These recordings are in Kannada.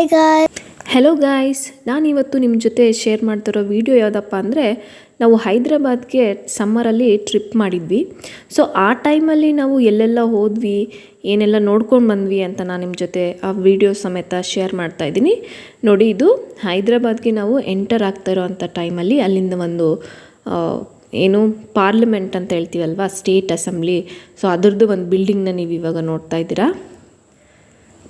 ಹಾಯ್ ಗಾಯ್ ಹೆಲೋ ಗಾಯ್ಸ್, ನಾನಿವತ್ತು ನಿಮ್ಮ ಜೊತೆ ಶೇರ್ ಮಾಡ್ತಿರೋ ವಿಡಿಯೋ ಯಾವುದಪ್ಪ ಅಂದರೆ, ನಾವು ಹೈದ್ರಾಬಾದ್ಗೆ ಸಮ್ಮರಲ್ಲಿ ಟ್ರಿಪ್ ಮಾಡಿದ್ವಿ. ಸೊ ಆ ಟೈಮಲ್ಲಿ ನಾವು ಎಲ್ಲೆಲ್ಲ ಹೋದ್ವಿ, ಏನೆಲ್ಲ ನೋಡ್ಕೊಂಡು ಬಂದ್ವಿ ಅಂತ ನಾನು ನಿಮ್ಮ ಜೊತೆ ಆ ವಿಡಿಯೋ ಸಮೇತ ಶೇರ್ ಮಾಡ್ತಾ ಇದ್ದೀನಿ. ನೋಡಿ, ಇದು ಹೈದ್ರಾಬಾದ್ಗೆ ನಾವು ಎಂಟರ್ ಆಗ್ತಾ ಇರೋ ಅಂಥ ಟೈಮಲ್ಲಿ ಅಲ್ಲಿಂದ ಒಂದು ಏನು ಪಾರ್ಲಿಮೆಂಟ್ ಅಂತ ಹೇಳ್ತೀವಲ್ವ, ಸ್ಟೇಟ್ ಅಸೆಂಬ್ಲಿ. ಸೊ ಅದರದ್ದು ಒಂದು ಬಿಲ್ಡಿಂಗ್ನ ನೀವು ಇವಾಗ ನೋಡ್ತಾ ಇದ್ದೀರಾ.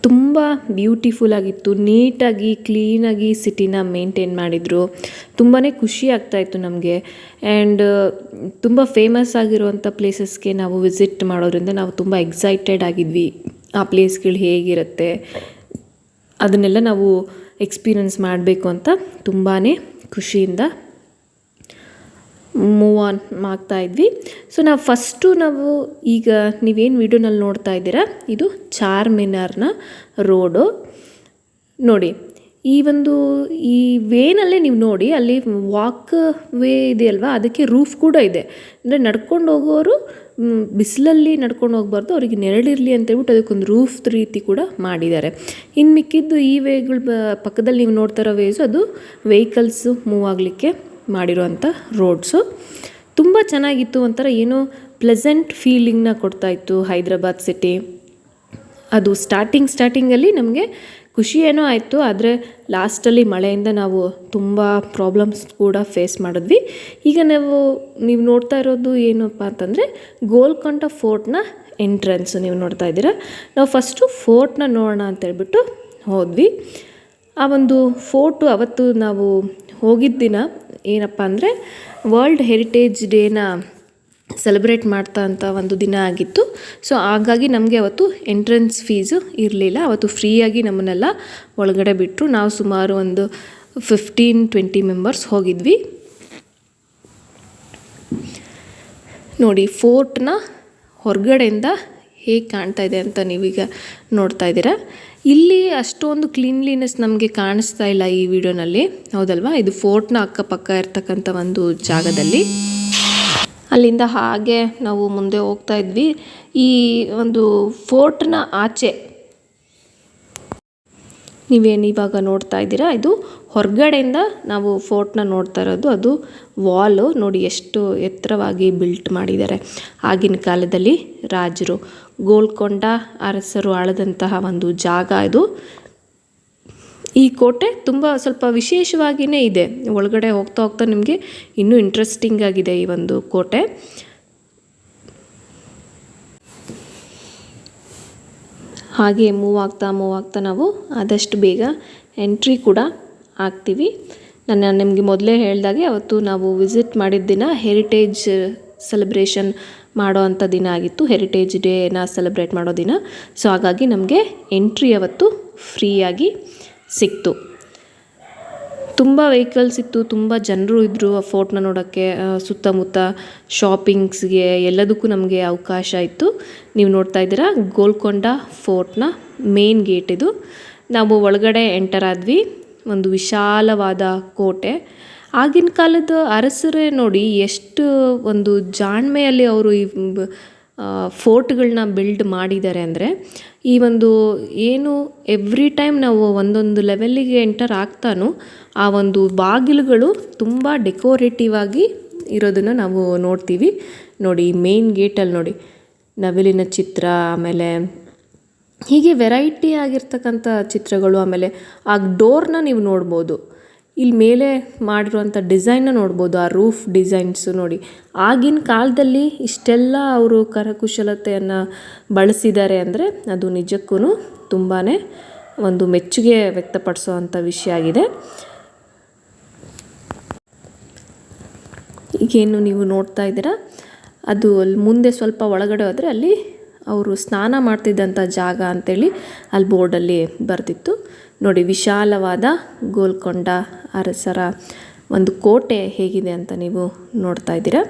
ತುಂಬ ಬ್ಯೂಟಿಫುಲ್ ಆಗಿತ್ತು, ನೀಟಾಗಿ ಕ್ಲೀನಾಗಿ ಸಿಟಿನ ಮೇಂಟೈನ್ ಮಾಡಿದರು. ತುಂಬಾ ಖುಷಿ ಆಗ್ತಾಯಿತ್ತು ನಮಗೆ. ಆ್ಯಂಡ್ ತುಂಬ ಫೇಮಸ್ ಆಗಿರುವಂಥ ಪ್ಲೇಸಸ್ಗೆ ನಾವು ವಿಸಿಟ್ ಮಾಡೋದ್ರಿಂದ ನಾವು ತುಂಬ ಎಕ್ಸೈಟೆಡ್ ಆಗಿದ್ವಿ. ಆ ಪ್ಲೇಸ್ಗಳು ಹೇಗಿರುತ್ತೆ ಅದನ್ನೆಲ್ಲ ನಾವು ಎಕ್ಸ್ಪೀರಿಯನ್ಸ್ ಮಾಡಬೇಕು ಅಂತ ತುಂಬಾ ಖುಷಿಯಿಂದ ಮೂವ್ ಆನ್ ಮಾಡ್ತಾ ಇದ್ವಿ. ಸೊ ನಾವು ಈಗ ನೀವೇನು ವಿಡಿಯೋನಲ್ಲಿ ನೋಡ್ತಾ ಇದ್ದೀರಾ, ಇದು ಚಾರ್ ಮಿನಾರ್ನ ರೋಡು. ನೋಡಿ, ಈ ವೇನಲ್ಲೇ ನೀವು ನೋಡಿ, ಅಲ್ಲಿ ವಾಕ್ ವೇ ಇದೆಯಲ್ವ, ಅದಕ್ಕೆ ರೂಫ್ ಕೂಡ ಇದೆ. ಅಂದರೆ ನಡ್ಕೊಂಡು ಹೋಗೋರು ಬಿಸಿಲಲ್ಲಿ ನಡ್ಕೊಂಡು ಹೋಗ್ಬಾರ್ದು, ಅವರಿಗೆ ನೆರಳಿರಲಿ ಅಂತೇಳ್ಬಿಟ್ಟು ಅದಕ್ಕೊಂದು ರೂಫ್ ರೀತಿ ಕೂಡ ಮಾಡಿದ್ದಾರೆ. ಇನ್ನು ಮಿಕ್ಕಿದ್ದು ಈ ವೇಗಳು ಪಕ್ಕದಲ್ಲಿ ನೀವು ನೋಡ್ತಾ ಇರೋ ವೇಸು, ಅದು ವೆಹಿಕಲ್ಸು ಮೂವ್ ಆಗಲಿಕ್ಕೆ ಮಾಡಿರೋವಂಥ ರೋಡ್ಸು. ತುಂಬ ಚೆನ್ನಾಗಿತ್ತು, ಒಂಥರ ಏನೋ ಪ್ಲೆಸೆಂಟ್ ಫೀಲಿಂಗ್ನ ಕೊಡ್ತಾಯಿತ್ತು ಹೈದ್ರಾಬಾದ್ ಸಿಟಿ. ಅದು ಸ್ಟಾರ್ಟಿಂಗಲ್ಲಿ ನಮಗೆ ಖುಷಿ ಏನೋ ಆಯಿತು, ಆದರೆ ಲಾಸ್ಟಲ್ಲಿ ಮಳೆಯಿಂದ ನಾವು ತುಂಬ ಪ್ರಾಬ್ಲಮ್ಸ್ ಕೂಡ ಫೇಸ್ ಮಾಡಿದ್ವಿ. ಈಗ ನೀವು ನೋಡ್ತಾ ಇರೋದು ಏನಪ್ಪ ಅಂತಂದರೆ, ಗೋಲ್ಕೊಂಡ ಫೋರ್ಟ್ನ ಎಂಟ್ರೆನ್ಸು ನೀವು ನೋಡ್ತಾ ಇದ್ದೀರಾ. ನಾವು ಫಸ್ಟು ಫೋರ್ಟ್ನ ನೋಡೋಣ ಅಂತೇಳ್ಬಿಟ್ಟು ಹೋದ್ವಿ. ಆ ಒಂದು ಫೋರ್ಟು ಅವತ್ತು ನಾವು ಹೋಗಿದ್ದ ದಿನ ಏನಪ್ಪ ಅಂದರೆ, ವರ್ಲ್ಡ್ ಹೆರಿಟೇಜ್ ಡೇನ ಸೆಲೆಬ್ರೇಟ್ ಮಾಡ್ತಾ ಅಂತ ಒಂದು ದಿನ ಆಗಿತ್ತು. ಸೊ ಹಾಗಾಗಿ ನಮಗೆ ಅವತ್ತು ಎಂಟ್ರೆನ್ಸ್ ಫೀಸು ಇರಲಿಲ್ಲ. ಅವತ್ತು ಫ್ರೀಯಾಗಿ ನಮ್ಮನ್ನೆಲ್ಲ ಒಳಗಡೆ ಬಿಟ್ಟರು. ನಾವು ಸುಮಾರು ಒಂದು 15-20 ಮೆಂಬರ್ಸ್ ಹೋಗಿದ್ವಿ. ನೋಡಿ, ಫೋರ್ಟ್ನ ಹೊರಗಡೆಯಿಂದ ಹೇಗೆ ಕಾಣ್ತಾ ಇದೆ ಅಂತ ನೀವೀಗ ನೋಡ್ತಾ ಇದ್ದೀರಾ. ಇಲ್ಲಿ ಅಷ್ಟೊಂದು ಕ್ಲೀನ್ಲಿನೆಸ್ ನಮಗೆ ಕಾಣಿಸ್ತಾ ಇಲ್ಲ ಈ ವಿಡಿಯೋನಲ್ಲಿ, ಹೌದಲ್ವಾ? ಇದು ಫೋರ್ಟ್ನ ಅಕ್ಕಪಕ್ಕ ಇರ್ತಕ್ಕಂಥ ಒಂದು ಜಾಗದಲ್ಲಿ. ಅಲ್ಲಿಂದ ಹಾಗೆ ನಾವು ಮುಂದೆ ಹೋಗ್ತಾ ಇದ್ವಿ. ಈ ಒಂದು ಫೋರ್ಟ್ನ ಆಚೆ ನೀವೇನು ಇವಾಗ ನೋಡ್ತಾ ಇದ್ದೀರಾ, ಇದು ಹೊರಗಡೆಯಿಂದ ನಾವು ಫೋರ್ಟ್ನ ನೋಡ್ತಾ ಇರೋದು. ಅದು ವಾಲು ನೋಡಿ, ಎಷ್ಟು ಎತ್ತರವಾಗಿ ಬಿಲ್ಟ್ ಮಾಡಿದ್ದಾರೆ. ಆಗಿನ ಕಾಲದಲ್ಲಿ ರಾಜರು, ಗೋಲ್ಕೊಂಡ ಅರಸರು ಆಳದಂತಹ ಒಂದು ಜಾಗ ಇದು. ಈ ಕೋಟೆ ಸ್ವಲ್ಪ ವಿಶೇಷವಾಗಿಯೇ ಇದೆ. ಒಳಗಡೆ ಹೋಗ್ತಾ ನಿಮಗೆ ಇನ್ನೂ ಇಂಟ್ರೆಸ್ಟಿಂಗ್ ಆಗಿದೆ ಈ ಒಂದು ಕೋಟೆ. ಹಾಗೆ ಮೂವ್ ಆಗ್ತಾ ನಾವು ಆದಷ್ಟು ಬೇಗ ಎಂಟ್ರಿ ಕೂಡ ಆಗ್ತೀವಿ. ನಾನು ನಿಮಗೆ ಮೊದಲೇ ಹೇಳಿದಾಗೆ, ಅವತ್ತು ನಾವು ವಿಸಿಟ್ ಮಾಡಿದ ದಿನ ಹೆರಿಟೇಜ್ ಸೆಲೆಬ್ರೇಷನ್ ಮಾಡೋ ಅಂಥ ದಿನ ಆಗಿತ್ತು, ಹೆರಿಟೇಜ್ ಡೇನ ಸೆಲೆಬ್ರೇಟ್ ಮಾಡೋ ದಿನ. ಸೊ ಹಾಗಾಗಿ ನಮಗೆ ಎಂಟ್ರಿ ಅವತ್ತು ಫ್ರೀಯಾಗಿ ಸಿಕ್ತು. ತುಂಬ ವೆಹಿಕಲ್ಸ್ ಇತ್ತು, ತುಂಬ ಜನರು ಇದ್ದರು ಆ ಫೋರ್ಟ್ನ ನೋಡೋಕ್ಕೆ. ಸುತ್ತಮುತ್ತ ಶಾಪಿಂಗ್ಸ್ಗೆ ಎಲ್ಲದಕ್ಕೂ ನಮಗೆ ಅವಕಾಶ ಇತ್ತು. ನೀವು ನೋಡ್ತಾ ಇದ್ದೀರಾ, ಗೋಲ್ಕೊಂಡ ಫೋರ್ಟ್ನ ಮೇನ್ ಗೇಟ್ ಇದು. ನಾವು ಒಳಗಡೆ ಎಂಟರ್ ಆದ್ವಿ. ಒಂದು ವಿಶಾಲವಾದ ಕೋಟೆ. ಆಗಿನ ಕಾಲದ ಅರಸರೇ ನೋಡಿ, ಎಷ್ಟು ಒಂದು ಜಾಣ್ಮೆಯಲ್ಲಿ ಅವರು ಈ ಫೋರ್ಟ್ಗಳನ್ನ ಬಿಲ್ಡ್ ಮಾಡಿದ್ದಾರೆ ಅಂದರೆ, ಈ ಒಂದು ಏನು ಎವ್ರಿ ಟೈಮ್ ನಾವು ಒಂದೊಂದು ಲೆವೆಲ್ಲಿಗೆ ಎಂಟರ್ ಆಗ್ತಾನೂ ಆ ಒಂದು ಬಾಗಿಲುಗಳು ತುಂಬ ಡೆಕೋರೇಟಿವ್ ಆಗಿ ಇರೋದನ್ನು ನಾವು ನೋಡ್ತೀವಿ. ನೋಡಿ, ಮೇನ್ ಗೇಟಲ್ಲಿ ನೋಡಿ ನವಿಲಿನ ಚಿತ್ರ, ಆಮೇಲೆ ಹೀಗೆ ವೆರೈಟಿ ಆಗಿರ್ತಕ್ಕಂಥ ಚಿತ್ರಗಳು. ಆಮೇಲೆ ಆ ಡೋರ್ನ ನೀವು ನೋಡ್ಬೋದು, ಇಲ್ಲಿ ಮೇಲೆ ಮಾಡಿರುವಂಥ ಡಿಸೈನ್ನ ನೋಡ್ಬೋದು, ಆ ರೂಫ್ ಡಿಸೈನ್ಸು ನೋಡಿ. ಆಗಿನ ಕಾಲದಲ್ಲಿ ಇಷ್ಟೆಲ್ಲ ಅವರು ಕರಕುಶಲತೆಯನ್ನು ಬಳಸಿದ್ದಾರೆ ಅಂದರೆ ಅದು ನಿಜಕ್ಕೂ ತುಂಬಾ ಒಂದು ಮೆಚ್ಚುಗೆ ವ್ಯಕ್ತಪಡಿಸೋ ಅಂಥ ವಿಷಯ ಆಗಿದೆ. ಈಗೇನು ನೀವು ನೋಡ್ತಾ ಇದ್ದೀರಾ, ಅದು ಅಲ್ಲಿ ಮುಂದೆ ಸ್ವಲ್ಪ ಒಳಗಡೆ ಹೋದರೆ ಅಲ್ಲಿ ಅವರು ಸ್ನಾನ ಮಾಡ್ತಿದ್ದಂಥ ಜಾಗ ಅಂಥೇಳಿ ಅಲ್ಲಿ ಬೋರ್ಡಲ್ಲಿ ಬರೆದಿತ್ತು. ನೋಡಿ, ವಿಶಾಲವಾದ ಗೋಲ್ಕೊಂಡ ಅರಸರ ಒಂದು ಕೋಟೆ ಹೇಗಿದೆ ಅಂತ ನೀವು ನೋಡ್ತಾ ಇದ್ದೀರಾ.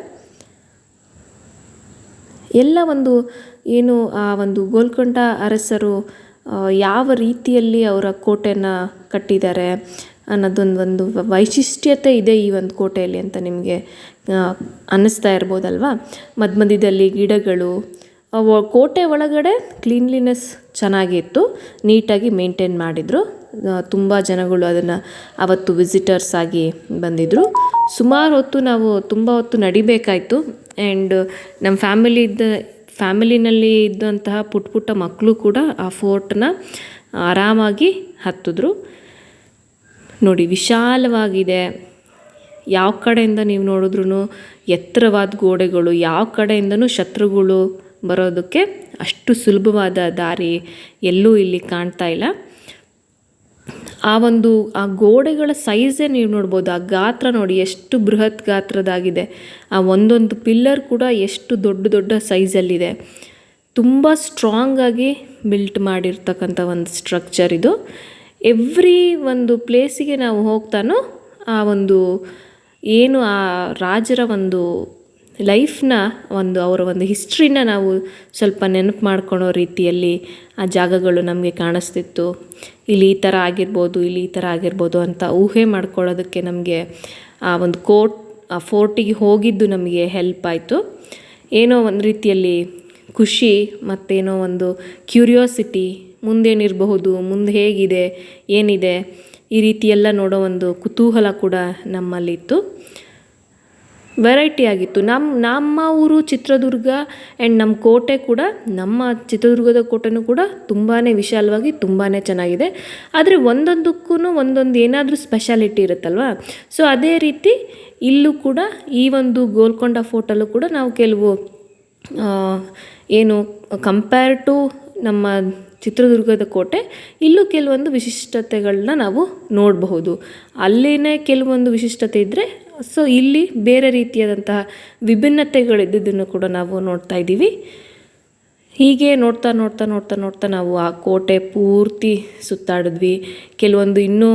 ಎಲ್ಲ ಒಂದು ಏನು ಆ ಒಂದು ಗೋಲ್ಕೊಂಡ ಅರಸರು ಯಾವ ರೀತಿಯಲ್ಲಿ ಅವರ ಕೋಟೆನ ಕಟ್ಟಿದ್ದಾರೆ ಅನ್ನೋದೊಂದು ವೈಶಿಷ್ಟ್ಯತೆ ಇದೆ ಈ ಒಂದು ಕೋಟೆಯಲ್ಲಿ ಅಂತ ನಿಮಗೆ ಅನ್ನಿಸ್ತಾ ಇರ್ಬೋದಲ್ವ. ಮಧ್ಯದಲ್ಲಿ ಗಿಡಗಳು, ಕೋಟೆ ಒಳಗಡೆ ಕ್ಲೀನ್ಲಿನೆಸ್ ಚೆನ್ನಾಗಿತ್ತು, ನೀಟಾಗಿ ಮೇಂಟೈನ್ ಮಾಡಿದರು. ತುಂಬ ಜನಗಳು ಅದನ್ನು ಅವತ್ತು ವಿಸಿಟರ್ಸ್ ಆಗಿ ಬಂದಿದ್ದರು. ಸುಮಾರು ಹೊತ್ತು ನಾವು ತುಂಬ ಹೊತ್ತು ನಡಿಬೇಕಾಯಿತು. ಆ್ಯಂಡ್ ನಮ್ಮ ಫ್ಯಾಮಿಲಿನಲ್ಲಿ ಇದ್ದಂತಹ ಪುಟ್ಟ ಪುಟ್ಟ ಮಕ್ಕಳು ಕೂಡ ಆ ಫೋರ್ಟ್ನ ಆರಾಮಾಗಿ ಹತ್ತಿದ್ರು. ನೋಡಿ, ವಿಶಾಲವಾಗಿದೆ. ಯಾವ ಕಡೆಯಿಂದ ನೀವು ನೋಡಿದ್ರೂ ಎತ್ತರವಾದ ಗೋಡೆಗಳು, ಯಾವ ಕಡೆಯಿಂದನೂ ಶತ್ರುಗಳು ಬರೋದಕ್ಕೆ ಅಷ್ಟು ಸುಲಭವಾದ ದಾರಿ ಎಲ್ಲೂ ಇಲ್ಲಿ ಕಾಣ್ತಾ ಇಲ್ಲ. ಆ ಗೋಡೆಗಳ ಸೈಜೇ ನೀವು ನೋಡ್ಬೋದು. ಆ ಗಾತ್ರ ನೋಡಿ ಎಷ್ಟು ಬೃಹತ್ ಗಾತ್ರದಾಗಿದೆ. ಆ ಒಂದೊಂದು ಪಿಲ್ಲರ್ ಕೂಡ ಎಷ್ಟು ದೊಡ್ಡ ದೊಡ್ಡ ಸೈಜಲ್ಲಿದೆ. ತುಂಬ ಸ್ಟ್ರಾಂಗಾಗಿ ಬಿಲ್ಟ್ ಮಾಡಿರ್ತಕ್ಕಂಥ ಒಂದು ಸ್ಟ್ರಕ್ಚರ್ ಇದು. ಎವ್ರಿ ಒಂದು ಪ್ಲೇಸಿಗೆ ನಾವು ಹೋಗ್ತಾನೋ ಆ ಒಂದು ಏನು ಆ ರಾಜರ ಒಂದು ಲೈಫ್ನ ಅವರ ಒಂದು ಹಿಸ್ಟ್ರಿನ ನಾವು ಸ್ವಲ್ಪ ನೆನಪು ಮಾಡ್ಕೊಳೋ ರೀತಿಯಲ್ಲಿ ಆ ಜಾಗಗಳು ನಮಗೆ ಕಾಣಿಸ್ತಿತ್ತು. ಇಲ್ಲಿ ಈ ಥರ ಆಗಿರ್ಬೋದು, ಇಲ್ಲಿ ಈ ಥರ ಆಗಿರ್ಬೋದು ಅಂತ ಊಹೆ ಮಾಡ್ಕೊಳ್ಳೋದಕ್ಕೆ ನಮಗೆ ಆ ಒಂದು ಆ ಫೋರ್ಟಿಗೆ ಹೋಗಿದ್ದು ನಮಗೆ ಹೆಲ್ಪ್ ಆಯಿತು. ಏನೋ ಒಂದು ರೀತಿಯಲ್ಲಿ ಖುಷಿ ಮತ್ತೇನೋ ಒಂದು ಕ್ಯೂರಿಯಾಸಿಟಿ, ಮುಂದೇನಿರಬಹುದು, ಮುಂದೆ ಹೇಗಿದೆ, ಏನಿದೆ, ಈ ರೀತಿಯೆಲ್ಲ ನೋಡೋ ಒಂದು ಕುತೂಹಲ ಕೂಡ ನಮ್ಮಲ್ಲಿತ್ತು. ವೆರೈಟಿ ಆಗಿತ್ತು. ನಮ್ಮ ಊರು ಚಿತ್ರದುರ್ಗ ಆ್ಯಂಡ್ ನಮ್ಮ ಕೋಟೆ ಕೂಡ, ನಮ್ಮ ಚಿತ್ರದುರ್ಗದ ಕೋಟೆನೂ ಕೂಡ ತುಂಬಾ ವಿಶಾಲವಾಗಿ ತುಂಬಾ ಚೆನ್ನಾಗಿದೆ. ಆದರೆ ಒಂದೊಂದಕ್ಕೂ ಒಂದೊಂದು ಏನಾದರೂ ಸ್ಪೆಷಾಲಿಟಿ ಇರುತ್ತಲ್ವ. ಸೊ ಅದೇ ರೀತಿ ಇಲ್ಲೂ ಕೂಡ ಈ ಒಂದು ಗೋಲ್ಕೊಂಡ ಫೋರ್ಟಲ್ಲೂ ಕೂಡ ನಾವು ಕೆಲವು ಏನು ಕಂಪೇರ್ ಟು ನಮ್ಮ ಚಿತ್ರದುರ್ಗದ ಕೋಟೆ, ಇಲ್ಲೂ ಕೆಲವೊಂದು ವಿಶಿಷ್ಟತೆಗಳನ್ನ ನಾವು ನೋಡಬಹುದು. ಅಲ್ಲಿನೇ ಕೆಲವೊಂದು ವಿಶಿಷ್ಟತೆ ಇದ್ದರೆ, ಸೊ ಇಲ್ಲಿ ಬೇರೆ ರೀತಿಯಾದಂತಹ ವಿಭಿನ್ನತೆಗಳಿದ್ದನ್ನು ಕೂಡ ನಾವು ನೋಡ್ತಾ ಇದ್ದೀವಿ. ಹೀಗೆ ನೋಡ್ತಾ ನೋಡ್ತಾ ನೋಡ್ತಾ ನೋಡ್ತಾ ನಾವು ಆ ಕೋಟೆ ಪೂರ್ತಿ ಸುತ್ತಾಡಿದ್ವಿ. ಕೆಲವೊಂದು ಇನ್ನೂ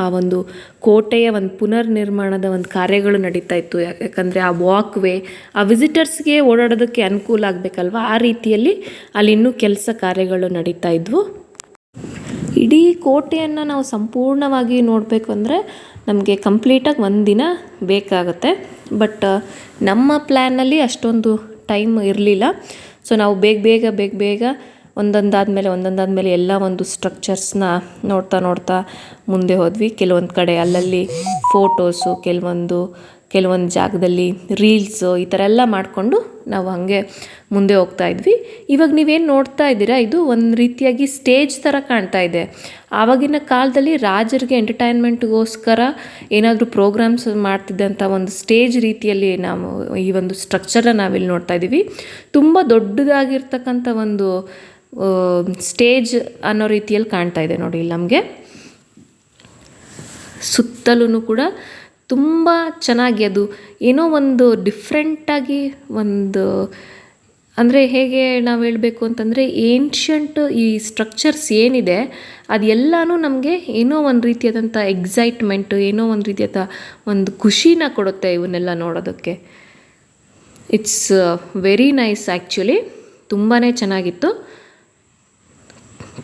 ಆ ಒಂದು ಕೋಟೆಯ ಒಂದು ಪುನರ್ನಿರ್ಮಾಣದ ಒಂದು ಕಾರ್ಯಗಳು ನಡೀತಾ ಇತ್ತು. ಯಾಕಂದರೆ ಆ ವಾಕ್ವೇ ಆ ವಿಸಿಟರ್ಸ್ಗೆ ಓಡಾಡೋದಕ್ಕೆ ಅನುಕೂಲ ಆಗಬೇಕಲ್ವ, ಆ ರೀತಿಯಲ್ಲಿ ಅಲ್ಲಿ ಇನ್ನೂ ಕೆಲಸ ಕಾರ್ಯಗಳು ನಡೀತಾ ಇದ್ವು. ಇಡೀ ಕೋಟೆಯನ್ನು ನಾವು ಸಂಪೂರ್ಣವಾಗಿ ನೋಡಬೇಕು ಅಂದರೆ ನಮಗೆ ಕಂಪ್ಲೀಟಾಗಿ ಒಂದು ದಿನ ಬೇಕಾಗುತ್ತೆ. ಬಟ್ ನಮ್ಮ ಪ್ಲ್ಯಾನಲ್ಲಿ ಅಷ್ಟೊಂದು ಟೈಮ್ ಇರಲಿಲ್ಲ. ಸೊ ನಾವು ಬೇಗ ಒಂದೊಂದಾದ್ಮೇಲೆ ಎಲ್ಲ ಒಂದು ಸ್ಟ್ರಕ್ಚರ್ಸ್ನ ನೋಡ್ತಾ ಮುಂದೆ ಹೋದ್ವಿ. ಕೆಲವೊಂದು ಕಡೆ ಅಲ್ಲಲ್ಲಿ ಫೋಟೋಸು, ಕೆಲವೊಂದು ಜಾಗದಲ್ಲಿ ರೀಲ್ಸು, ಈ ಥರ ಎಲ್ಲ ಮಾಡಿಕೊಂಡು ನಾವು ಹಾಗೆ ಮುಂದೆ ಹೋಗ್ತಾ ಇದ್ವಿ. ಇವಾಗ ನೀವೇನು ನೋಡ್ತಾ ಇದ್ದೀರಾ, ಇದು ಒಂದು ರೀತಿಯಾಗಿ ಸ್ಟೇಜ್ ಥರ ಕಾಣ್ತಾ ಇದೆ. ಆವಾಗಿನ ಕಾಲದಲ್ಲಿ ರಾಜರಿಗೆ ಎಂಟರ್ಟೈನ್ಮೆಂಟ್ಗೋಸ್ಕರ ಏನಾದರೂ ಪ್ರೋಗ್ರಾಮ್ಸ್ ಮಾಡ್ತಿದ್ದಂಥ ಒಂದು ಸ್ಟೇಜ್ ರೀತಿಯಲ್ಲಿ ನಾವು ಈ ಒಂದು ಸ್ಟ್ರಕ್ಚರ್ನ ನಾವಿಲ್ಲಿ ನೋಡ್ತಾ ಇದ್ದೀವಿ. ತುಂಬ ದೊಡ್ಡದಾಗಿರ್ತಕ್ಕಂಥ ಒಂದು ಸ್ಟೇಜ್ ಅನ್ನೋ ರೀತಿಯಲ್ಲಿ ಕಾಣ್ತಾ ಇದೆ ನೋಡಿ ಇಲ್ಲಿ ನಮಗೆ. ಸುತ್ತಲೂ ಕೂಡ ತುಂಬ ಚೆನ್ನಾಗಿ ಅದು ಏನೋ ಒಂದು ಡಿಫ್ರೆಂಟಾಗಿ ಒಂದು, ಅಂದರೆ ಹೇಗೆ ನಾವು ಹೇಳಬೇಕು ಅಂತಂದರೆ, ಏನ್ಷಂಟ್ ಈ ಸ್ಟ್ರಕ್ಚರ್ಸ್ ಏನಿದೆ ಅದು ಎಲ್ಲನೂ ನಮಗೆ ಏನೋ ಒಂದು ರೀತಿಯಾದಂಥ ಎಕ್ಸೈಟ್ಮೆಂಟು, ಏನೋ ಒಂದು ರೀತಿಯಾದ ಒಂದು ಖುಷಿನ ಕೊಡುತ್ತೆ ಇವನ್ನೆಲ್ಲ ನೋಡೋದಕ್ಕೆ. It's very nice actually. ತುಂಬಾ ಚೆನ್ನಾಗಿತ್ತು.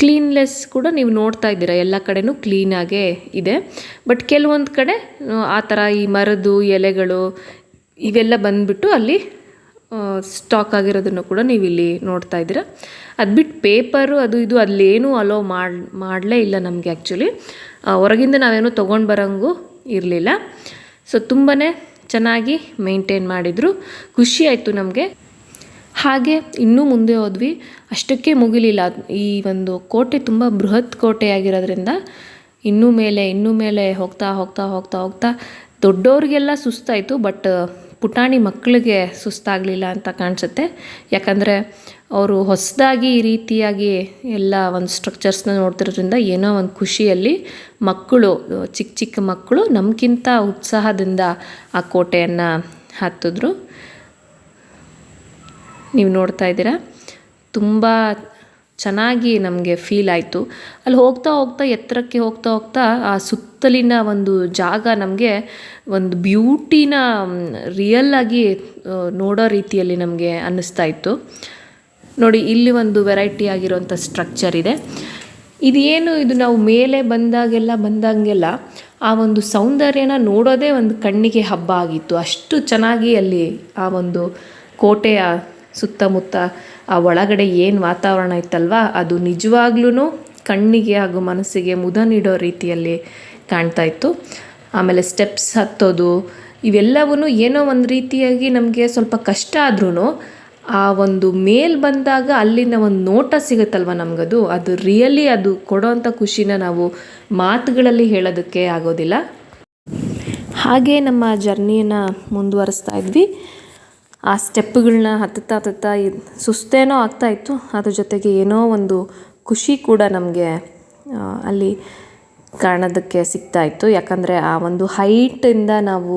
ಕ್ಲೀನ್ಲೆಸ್ ಕೂಡ ನೀವು ನೋಡ್ತಾ ಇದ್ದೀರಾ, ಎಲ್ಲ ಕಡೆನೂ ಕ್ಲೀನಾಗೇ ಇದೆ. ಬಟ್ ಕೆಲವೊಂದು ಕಡೆ ಆ ಥರ ಈ ಮರದ್ದು ಎಲೆಗಳು ಇವೆಲ್ಲ ಬಂದುಬಿಟ್ಟು ಅಲ್ಲಿ ಸ್ಟಾಕ್ ಆಗಿರೋದನ್ನು ಕೂಡ ನೀವು ಇಲ್ಲಿ ನೋಡ್ತಾ ಇದ್ದೀರಾ. ಅದು ಬಿಟ್ಟು ಪೇಪರು ಅದು ಇದು ಅಲ್ಲೇನೂ ಅಲೋ ಮಾಡಲೇ ಇಲ್ಲ ನಮಗೆ. ಆ್ಯಕ್ಚುಲಿ ಹೊರಗಿಂದ ನಾವೇನೂ ತೊಗೊಂಡು ಬರೋಂಗೂ ಇರಲಿಲ್ಲ. ಸೊ ತುಂಬಾ ಚೆನ್ನಾಗಿ ಮೇಂಟೈನ್ ಮಾಡಿದರು. ಖುಷಿ ಆಯಿತು ನಮಗೆ. ಹಾಗೆ ಇನ್ನೂ ಮುಂದೆ ಹೋದ್ವಿ. ಅಷ್ಟಕ್ಕೆ ಮುಗಿಲಿಲ್ಲ. ಈ ಒಂದು ಕೋಟೆ ತುಂಬ ಬೃಹತ್ ಕೋಟೆಯಾಗಿರೋದ್ರಿಂದ ಇನ್ನೂ ಮೇಲೆ ಹೋಗ್ತಾ ದೊಡ್ಡವ್ರಿಗೆಲ್ಲ ಸುಸ್ತಾಯಿತು. ಬಟ್ ಪುಟಾಣಿ ಮಕ್ಕಳಿಗೆ ಸುಸ್ತಾಗಲಿಲ್ಲ ಅಂತ ಕಾಣಿಸುತ್ತೆ. ಯಾಕಂದರೆ ಅವರು ಹೊಸದಾಗಿ ಈ ರೀತಿಯಾಗಿ ಎಲ್ಲ ಒಂದು ಸ್ಟ್ರಕ್ಚರ್ಸ್ನ ನೋಡ್ತಿರೋದ್ರಿಂದ ಏನೋ ಒಂದು ಖುಷಿಯಲ್ಲಿ ಮಕ್ಕಳು, ಚಿಕ್ಕ ಮಕ್ಕಳು ನಮಗಿಂತ ಉತ್ಸಾಹದಿಂದ ಆ ಕೋಟೆಯನ್ನು ಹತ್ತಿದ್ರು. ನೀವು ನೋಡ್ತಾ ಇದ್ದೀರಾ, ತುಂಬ ಚೆನ್ನಾಗಿ ನಮಗೆ ಫೀಲ್ ಆಯಿತು. ಅಲ್ಲಿ ಹೋಗ್ತಾ ಎತ್ತರಕ್ಕೆ ಹೋಗ್ತಾ ಆ ಸುತ್ತಲಿನ ಒಂದು ಜಾಗ ನಮಗೆ ಒಂದು ಬ್ಯೂಟಿನ ರಿಯಲ್ಲಾಗಿ ನೋಡೋ ರೀತಿಯಲ್ಲಿ ನಮಗೆ ಅನ್ನಿಸ್ತಾ ಇತ್ತು. ನೋಡಿ, ಇಲ್ಲಿ ಒಂದು ವೆರೈಟಿ ಆಗಿರೋಂಥ ಸ್ಟ್ರಕ್ಚರ್ ಇದೆ. ಇದು ನಾವು ಮೇಲೆ ಬಂದಂಗೆಲ್ಲ ಆ ಒಂದು ಸೌಂದರ್ಯನ ನೋಡೋದೇ ಒಂದು ಕಣ್ಣಿಗೆ ಹಬ್ಬ ಆಗಿತ್ತು. ಅಷ್ಟು ಚೆನ್ನಾಗಿ ಅಲ್ಲಿ ಆ ಒಂದು ಕೋಟೆಯ ಸುತ್ತಮುತ್ತ ಆ ಒಳಗಡೆ ಏನು ವಾತಾವರಣ ಇತ್ತಲ್ವ, ಅದು ನಿಜವಾಗ್ಲೂ ಕಣ್ಣಿಗೆ ಹಾಗೂ ಮನಸ್ಸಿಗೆ ಮುದ ನೀಡೋ ರೀತಿಯಲ್ಲಿ ಕಾಣ್ತಾ ಇತ್ತು. ಆಮೇಲೆ ಸ್ಟೆಪ್ಸ್ ಹತ್ತೋದು ಇವೆಲ್ಲವೂ ಏನೋ ಒಂದು ರೀತಿಯಾಗಿ ನಮಗೆ ಸ್ವಲ್ಪ ಕಷ್ಟ ಆದ್ರೂ ಆ ಒಂದು ಮೇಲ್ ಬಂದಾಗ ಅಲ್ಲಿನ ಒಂದು ನೋಟ ಸಿಗುತ್ತಲ್ವ ನಮಗದು, ಅದು ರಿಯಲಿ ಅದು ಕೊಡೋವಂಥ ಖುಷಿನ ನಾವು ಮಾತುಗಳಲ್ಲಿ ಹೇಳೋದಕ್ಕೆ ಆಗೋದಿಲ್ಲ. ಹಾಗೆ ನಮ್ಮ ಜರ್ನಿಯನ್ನು ಮುಂದುವರಿಸ್ತಾ ಇದ್ವಿ. ಆ ಸ್ಟೆಪ್ಗಳನ್ನ ಹತ್ತುತ್ತಾ ಸುಸ್ತೇನೋ ಆಗ್ತಾಯಿತ್ತು, ಅದ್ರ ಜೊತೆಗೆ ಏನೋ ಒಂದು ಖುಷಿ ಕೂಡ ನಮಗೆ ಅಲ್ಲಿ ಕಾಣೋದಕ್ಕೆ ಸಿಗ್ತಾಯಿತ್ತು. ಯಾಕಂದರೆ ಆ ಒಂದು ಹೈಟಿಂದ ನಾವು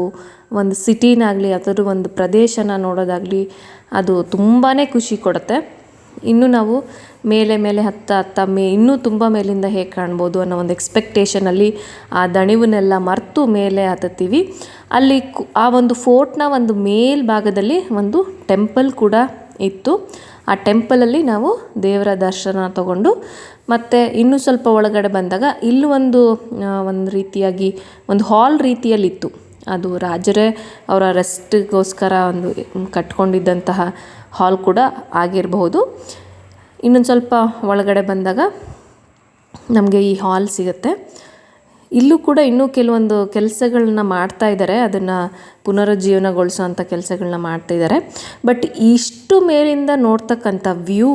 ಒಂದು ಸಿಟಿನಾಗಲಿ ಅದರ ಒಂದು ಪ್ರದೇಶನ ನೋಡೋದಾಗಲಿ ಅದು ತುಂಬಾ ಖುಷಿ ಕೊಡುತ್ತೆ. ಇನ್ನು ನಾವು ಮೇಲೆ ಹತ್ತಾ ಇನ್ನೂ ತುಂಬ ಮೇಲಿಂದ ಹೇಗೆ ಕಾಣ್ಬೋದು ಅನ್ನೋ ಒಂದು ಎಕ್ಸ್ಪೆಕ್ಟೇಷನಲ್ಲಿ ಆ ದಣಿವನ್ನೆಲ್ಲ ಮರೆತು ಮೇಲೆ ಹತ್ತುತ್ತೀವಿ. ಅಲ್ಲಿ ಆ ಒಂದು ಫೋರ್ಟ್ನ ಒಂದು ಮೇಲ್ಭಾಗದಲ್ಲಿ ಒಂದು ಟೆಂಪಲ್ ಕೂಡ ಇತ್ತು. ಆ ಟೆಂಪಲಲ್ಲಿ ನಾವು ದೇವರ ದರ್ಶನ ತಗೊಂಡು ಮತ್ತು ಇನ್ನೂ ಸ್ವಲ್ಪ ಒಳಗಡೆ ಬಂದಾಗ ಇಲ್ಲೂ ಒಂದು ರೀತಿಯಾಗಿ ಒಂದು ಹಾಲ್ ರೀತಿಯಲ್ಲಿತ್ತು. ಅದು ರಾಜರೇ ಅವರ ರೆಸ್ಟ್ಗೋಸ್ಕರ ಒಂದು ಕಟ್ಕೊಂಡಿದ್ದಂತಹ ಹಾಲ್ ಕೂಡ ಆಗಿರಬಹುದು. ಇನ್ನೊಂದು ಸ್ವಲ್ಪ ಒಳಗಡೆ ಬಂದಾಗ ನಮಗೆ ಈ ಹಾಲ್ ಸಿಗುತ್ತೆ. ಇಲ್ಲೂ ಕೂಡ ಇನ್ನೂ ಕೆಲವೊಂದು ಕೆಲಸಗಳನ್ನ ಮಾಡ್ತಾ ಇದ್ದಾರೆ, ಅದನ್ನು ಪುನರುಜ್ಜೀವನಗೊಳಿಸೋ ಅಂಥ ಕೆಲಸಗಳನ್ನ ಮಾಡ್ತಾಯಿದ್ದಾರೆ. ಬಟ್ ಇಷ್ಟು ಮೇಲಿಂದ ನೋಡ್ತಕ್ಕಂಥ ವ್ಯೂ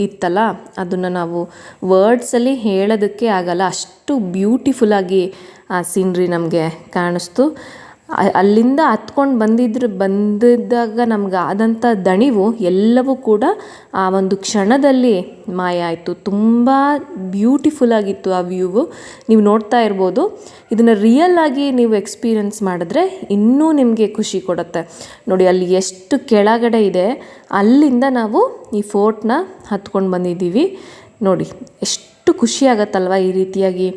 ಇತ್ತಲ್ಲ, ಅದನ್ನು ನಾವು ವರ್ಡ್ಸಲ್ಲಿ ಹೇಳೋದಕ್ಕೆ ಆಗಲ್ಲ, ಅಷ್ಟು ಬ್ಯೂಟಿಫುಲ್ಲಾಗಿ ಆ ಸೀನ್ರಿ ನಮಗೆ ಕಾಣಿಸ್ತು. ಅಲ್ಲಿಂದ ಹತ್ಕೊಂಡು ಬಂದಿದ್ದಾಗ ನಮ್ಗೆ ಆದಂಥ ದಣಿವು ಎಲ್ಲವೂ ಕೂಡ ಆ ಒಂದು ಕ್ಷಣದಲ್ಲಿ ಮಾಯ ಆಯಿತು. ತುಂಬ ಬ್ಯೂಟಿಫುಲ್ಲಾಗಿತ್ತು ಆ ವ್ಯೂವು, ನೀವು ನೋಡ್ತಾ ಇರ್ಬೋದು. ಇದನ್ನು ರಿಯಲ್ಲಾಗಿ ನೀವು ಎಕ್ಸ್ಪೀರಿಯನ್ಸ್ ಮಾಡಿದ್ರೆ ಇನ್ನೂ ನಿಮಗೆ ಖುಷಿ ಕೊಡುತ್ತೆ. ನೋಡಿ ಅಲ್ಲಿ ಎಷ್ಟು ಕೆಳಗಡೆ ಇದೆ, ಅಲ್ಲಿಂದ ನಾವು ಈ ಫೋರ್ಟ್ನ ಹತ್ಕೊಂಡು ಬಂದಿದ್ದೀವಿ. ನೋಡಿ ಎಷ್ಟು ಖುಷಿ ಆಗತ್ತಲ್ವ ಈ ರೀತಿಯಾಗಿ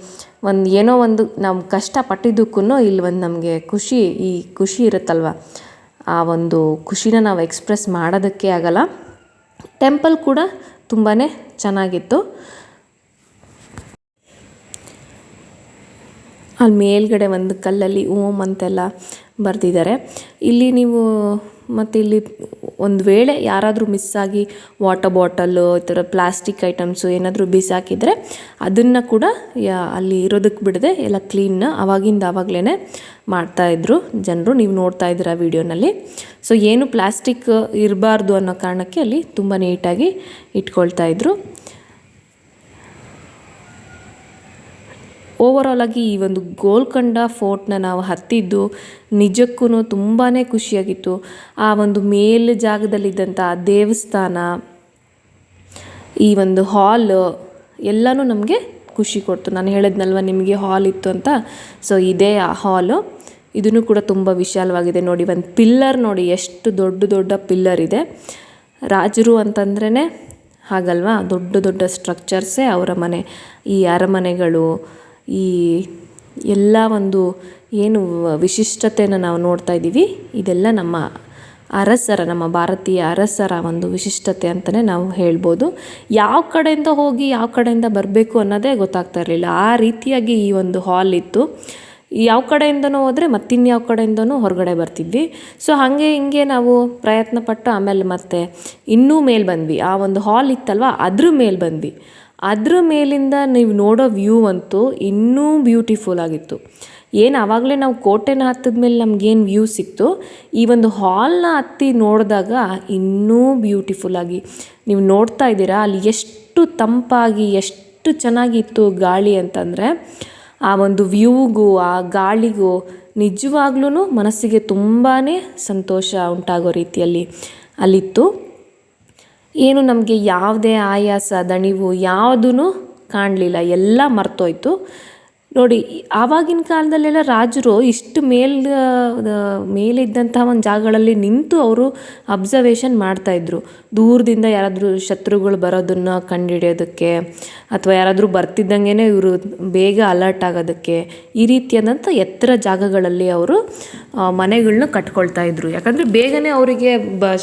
ಏನೋ ಒಂದು ನಾವು ಕಷ್ಟಪಟ್ಟಿದ್ದಕ್ಕೂ ಇಲ್ಲಿ ಒಂದು ನಮಗೆ ಖುಷಿ ಇರುತ್ತಲ್ವ, ಆ ಒಂದು ಖುಷಿನ ನಾವು ಎಕ್ಸ್ಪ್ರೆಸ್ ಮಾಡೋದಕ್ಕೆ ಆಗಲ್ಲ. ಟೆಂಪಲ್ ಕೂಡ ತುಂಬಾ ಚೆನ್ನಾಗಿತ್ತು. ಅಲ್ಲಿ ಮೇಲ್ಗಡೆ ಒಂದು ಕಲ್ಲಲ್ಲಿ ಓಂ ಅಂತೆಲ್ಲ ಬರೆದಿದ್ದಾರೆ. ಇಲ್ಲಿ ನೀವು ಮತ್ತು ಇಲ್ಲಿ ಒಂದು ವೇಳೆ ಯಾರಾದರೂ ಮಿಸ್ಸಾಗಿ ವಾಟರ್ ಬಾಟಲು ಈ ಥರ ಪ್ಲಾಸ್ಟಿಕ್ ಐಟಮ್ಸು ಏನಾದರೂ ಬಿಸಾಕಿದರೆ ಅದನ್ನು ಕೂಡ ಅಲ್ಲಿ ಇರೋದಕ್ಕೆ ಬಿಡದೆ ಎಲ್ಲ ಕ್ಲೀನ್ನ ಆವಾಗಲೇ ಮಾಡ್ತಾಯಿದ್ರು ಜನರು. ನೀವು ನೋಡ್ತಾ ಇದ್ದೀರಾ ವಿಡಿಯೋನಲ್ಲಿ. ಸೊ ಏನು ಪ್ಲಾಸ್ಟಿಕ್ ಇರಬಾರ್ದು ಅನ್ನೋ ಕಾರಣಕ್ಕೆ ಅಲ್ಲಿ ತುಂಬ ನೀಟಾಗಿ ಇಟ್ಕೊಳ್ತಾಯಿದ್ರು. ಓವರಾಲಾಗಿ ಈ ಒಂದು ಗೋಲ್ಕೊಂಡ ಫೋರ್ಟ್ನ ನಾವು ಹತ್ತಿದ್ದು ನಿಜಕ್ಕೂ ತುಂಬಾ ಖುಷಿಯಾಗಿತ್ತು. ಆ ಒಂದು ಮೇಲ್ ಜಾಗದಲ್ಲಿದ್ದಂಥ ದೇವಸ್ಥಾನ, ಈ ಒಂದು ಹಾಲ್ ಎಲ್ಲನೂ ನಮಗೆ ಖುಷಿ ಕೊಡ್ತು. ನಾನು ಹೇಳಿದ್ನಲ್ವ ನಿಮಗೆ ಹಾಲ್ ಇತ್ತು ಅಂತ, ಸೊ ಇದೇ ಆ ಹಾಲು. ಇದನ್ನು ಕೂಡ ತುಂಬ ವಿಶಾಲವಾಗಿದೆ. ನೋಡಿ ಒಂದು ಪಿಲ್ಲರ್ ನೋಡಿ ಎಷ್ಟು ದೊಡ್ಡ ಪಿಲ್ಲರ್ ಇದೆ. ರಾಜರು ಅಂತಂದ್ರೇ ಹಾಗಲ್ವಾ, ದೊಡ್ಡ ಸ್ಟ್ರಕ್ಚರ್ಸೇ ಅವರ ಮನೆ. ಈ ಅರಮನೆಗಳು, ಈ ಎಲ್ಲ ಒಂದು ಏನು ವಿಶಿಷ್ಟತೆಯನ್ನು ನಾವು ನೋಡ್ತಾ ಇದ್ದೀವಿ, ಇದೆಲ್ಲ ನಮ್ಮ ಭಾರತೀಯ ಅರಸರ ಒಂದು ವಿಶಿಷ್ಟತೆ ಅಂತಲೇ ನಾವು ಹೇಳ್ಬೋದು. ಯಾವ ಕಡೆಯಿಂದ ಹೋಗಿ ಯಾವ ಕಡೆಯಿಂದ ಬರಬೇಕು ಅನ್ನೋದೇ ಗೊತ್ತಾಗ್ತಾ ಇರಲಿಲ್ಲ, ಆ ರೀತಿಯಾಗಿ ಈ ಒಂದು ಹಾಲ್ ಇತ್ತು. ಯಾವ ಕಡೆಯಿಂದನೂ ಹೋದರೆ ಮತ್ತಿನ್ಯಾವ ಕಡೆಯಿಂದನೂ ಹೊರಗಡೆ ಬರ್ತಿದ್ವಿ. ಸೊ ಹಾಗೆ ಹಿಂಗೆ ನಾವು ಪ್ರಯತ್ನ ಪಟ್ಟು ಆಮೇಲೆ ಮತ್ತೆ ಇನ್ನೂ ಮೇಲೆ ಬಂದ್ವಿ. ಆ ಒಂದು ಹಾಲ್ ಇತ್ತಲ್ವ ಅದ್ರ ಮೇಲೆ ಬಂದ್ವಿ. ಅದ್ರ ಮೇಲಿಂದ ನೀವು ನೋಡೋ ವ್ಯೂ ಅಂತೂ ಇನ್ನೂ ಬ್ಯೂಟಿಫುಲ್ ಆಗಿತ್ತು. ಏನು ಆವಾಗಲೇ ನಾವು ಕೋಟೆನ ಹತ್ತಿದ ಮೇಲೆ ನಮಗೇನು ವ್ಯೂ ಸಿಕ್ತು, ಈ ಒಂದು ಹಾಲ್ನ ಹತ್ತಿ ನೋಡಿದಾಗ ಇನ್ನೂ ಬ್ಯೂಟಿಫುಲ್ಲಾಗಿ ನೀವು ನೋಡ್ತಾ ಇದ್ದೀರಾ. ಅಲ್ಲಿ ಎಷ್ಟು ತಂಪಾಗಿ ಎಷ್ಟು ಚೆನ್ನಾಗಿತ್ತು ಗಾಳಿ ಅಂತಂದರೆ, ಆ ಒಂದು ವ್ಯೂಗೂ ಆ ಗಾಳಿಗೂ ನಿಜವಾಗ್ಲೂ ಮನಸ್ಸಿಗೆ ತುಂಬಾ ಸಂತೋಷ ಉಂಟಾಗೋ ರೀತಿಯಲ್ಲಿ ಅಲ್ಲಿತ್ತು. ಏನು ನಮಗೆ ಯಾವುದೇ ಆಯಾಸ ದಣಿವು ಯಾವುದೂ ಕಾಣಲಿಲ್ಲ, ಎಲ್ಲ ಮರ್ತೋಯ್ತು. ನೋಡಿ ಆವಾಗಿನ ಕಾಲದಲ್ಲೆಲ್ಲ ರಾಜರು ಇಷ್ಟು ಮೇಲಿದ್ದಂಥ ಒಂದು ಜಾಗಗಳಲ್ಲಿ ನಿಂತು ಅವರು ಅಬ್ಸರ್ವೇಷನ್ ಮಾಡ್ತಾಯಿದ್ರು. ದೂರದಿಂದ ಯಾರಾದರೂ ಶತ್ರುಗಳು ಬರೋದನ್ನು ಕಂಡುಹಿಡಿಯೋದಕ್ಕೆ ಅಥವಾ ಯಾರಾದರೂ ಬರ್ತಿದ್ದಂಗೆ ಇವರು ಬೇಗ ಅಲರ್ಟ್ ಆಗೋದಕ್ಕೆ ಈ ರೀತಿಯಾದಂಥ ಎತ್ತರ ಜಾಗಗಳಲ್ಲಿ ಅವರು ಮನೆಗಳನ್ನ ಕಟ್ಕೊಳ್ತಾಯಿದ್ರು. ಯಾಕಂದರೆ ಬೇಗನೆ ಅವರಿಗೆ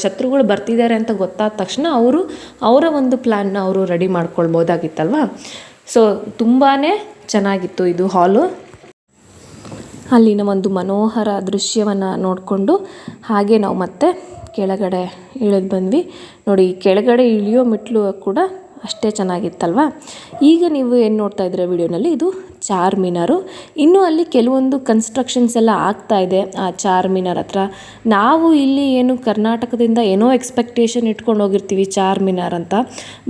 ಶತ್ರುಗಳು ಬರ್ತಿದ್ದಾರೆ ಅಂತ ಗೊತ್ತಾದ ತಕ್ಷಣ ಅವರ ಒಂದು ಪ್ಲ್ಯಾನ್ನ ಅವರು ರೆಡಿ ಮಾಡ್ಕೊಳ್ಬೋದಾಗಿತ್ತಲ್ವ. ಸೊ ತುಂಬಾ ಚೆನ್ನಾಗಿತ್ತು ಇದು ಹಾಲು. ಅಲ್ಲಿನ ಒಂದು ಮನೋಹರ ದೃಶ್ಯವನ್ನು ನೋಡಿಕೊಂಡು ಹಾಗೆ ನಾವು ಮತ್ತೆ ಕೆಳಗಡೆ ಇಳಿದು ಬಂದ್ವಿ. ನೋಡಿ ಕೆಳಗಡೆ ಇಳಿಯೋ ಮೆಟ್ಲು ಕೂಡ ಅಷ್ಟೇ ಚೆನ್ನಾಗಿತ್ತಲ್ವ. ಈಗ ನೀವು ಏನು ನೋಡ್ತಾ ಇದ್ದೀರಾ ವಿಡಿಯೋನಲ್ಲಿ, ಇದು ಚಾರ್ ಮಿನಾರು. ಇನ್ನೂ ಅಲ್ಲಿ ಕೆಲವೊಂದು ಕನ್ಸ್ಟ್ರಕ್ಷನ್ಸ್ ಎಲ್ಲ ಆಗ್ತಾ ಇದೆ ಆ ಚಾರ್ ಮಿನಾರ್ ಹತ್ರ. ನಾವು ಇಲ್ಲಿ ಏನು ಕರ್ನಾಟಕದಿಂದ ಏನೋ ಎಕ್ಸ್ಪೆಕ್ಟೇಷನ್ ಇಟ್ಕೊಂಡು ಹೋಗಿರ್ತೀವಿ ಚಾರ್ ಮಿನಾರ್ ಅಂತ.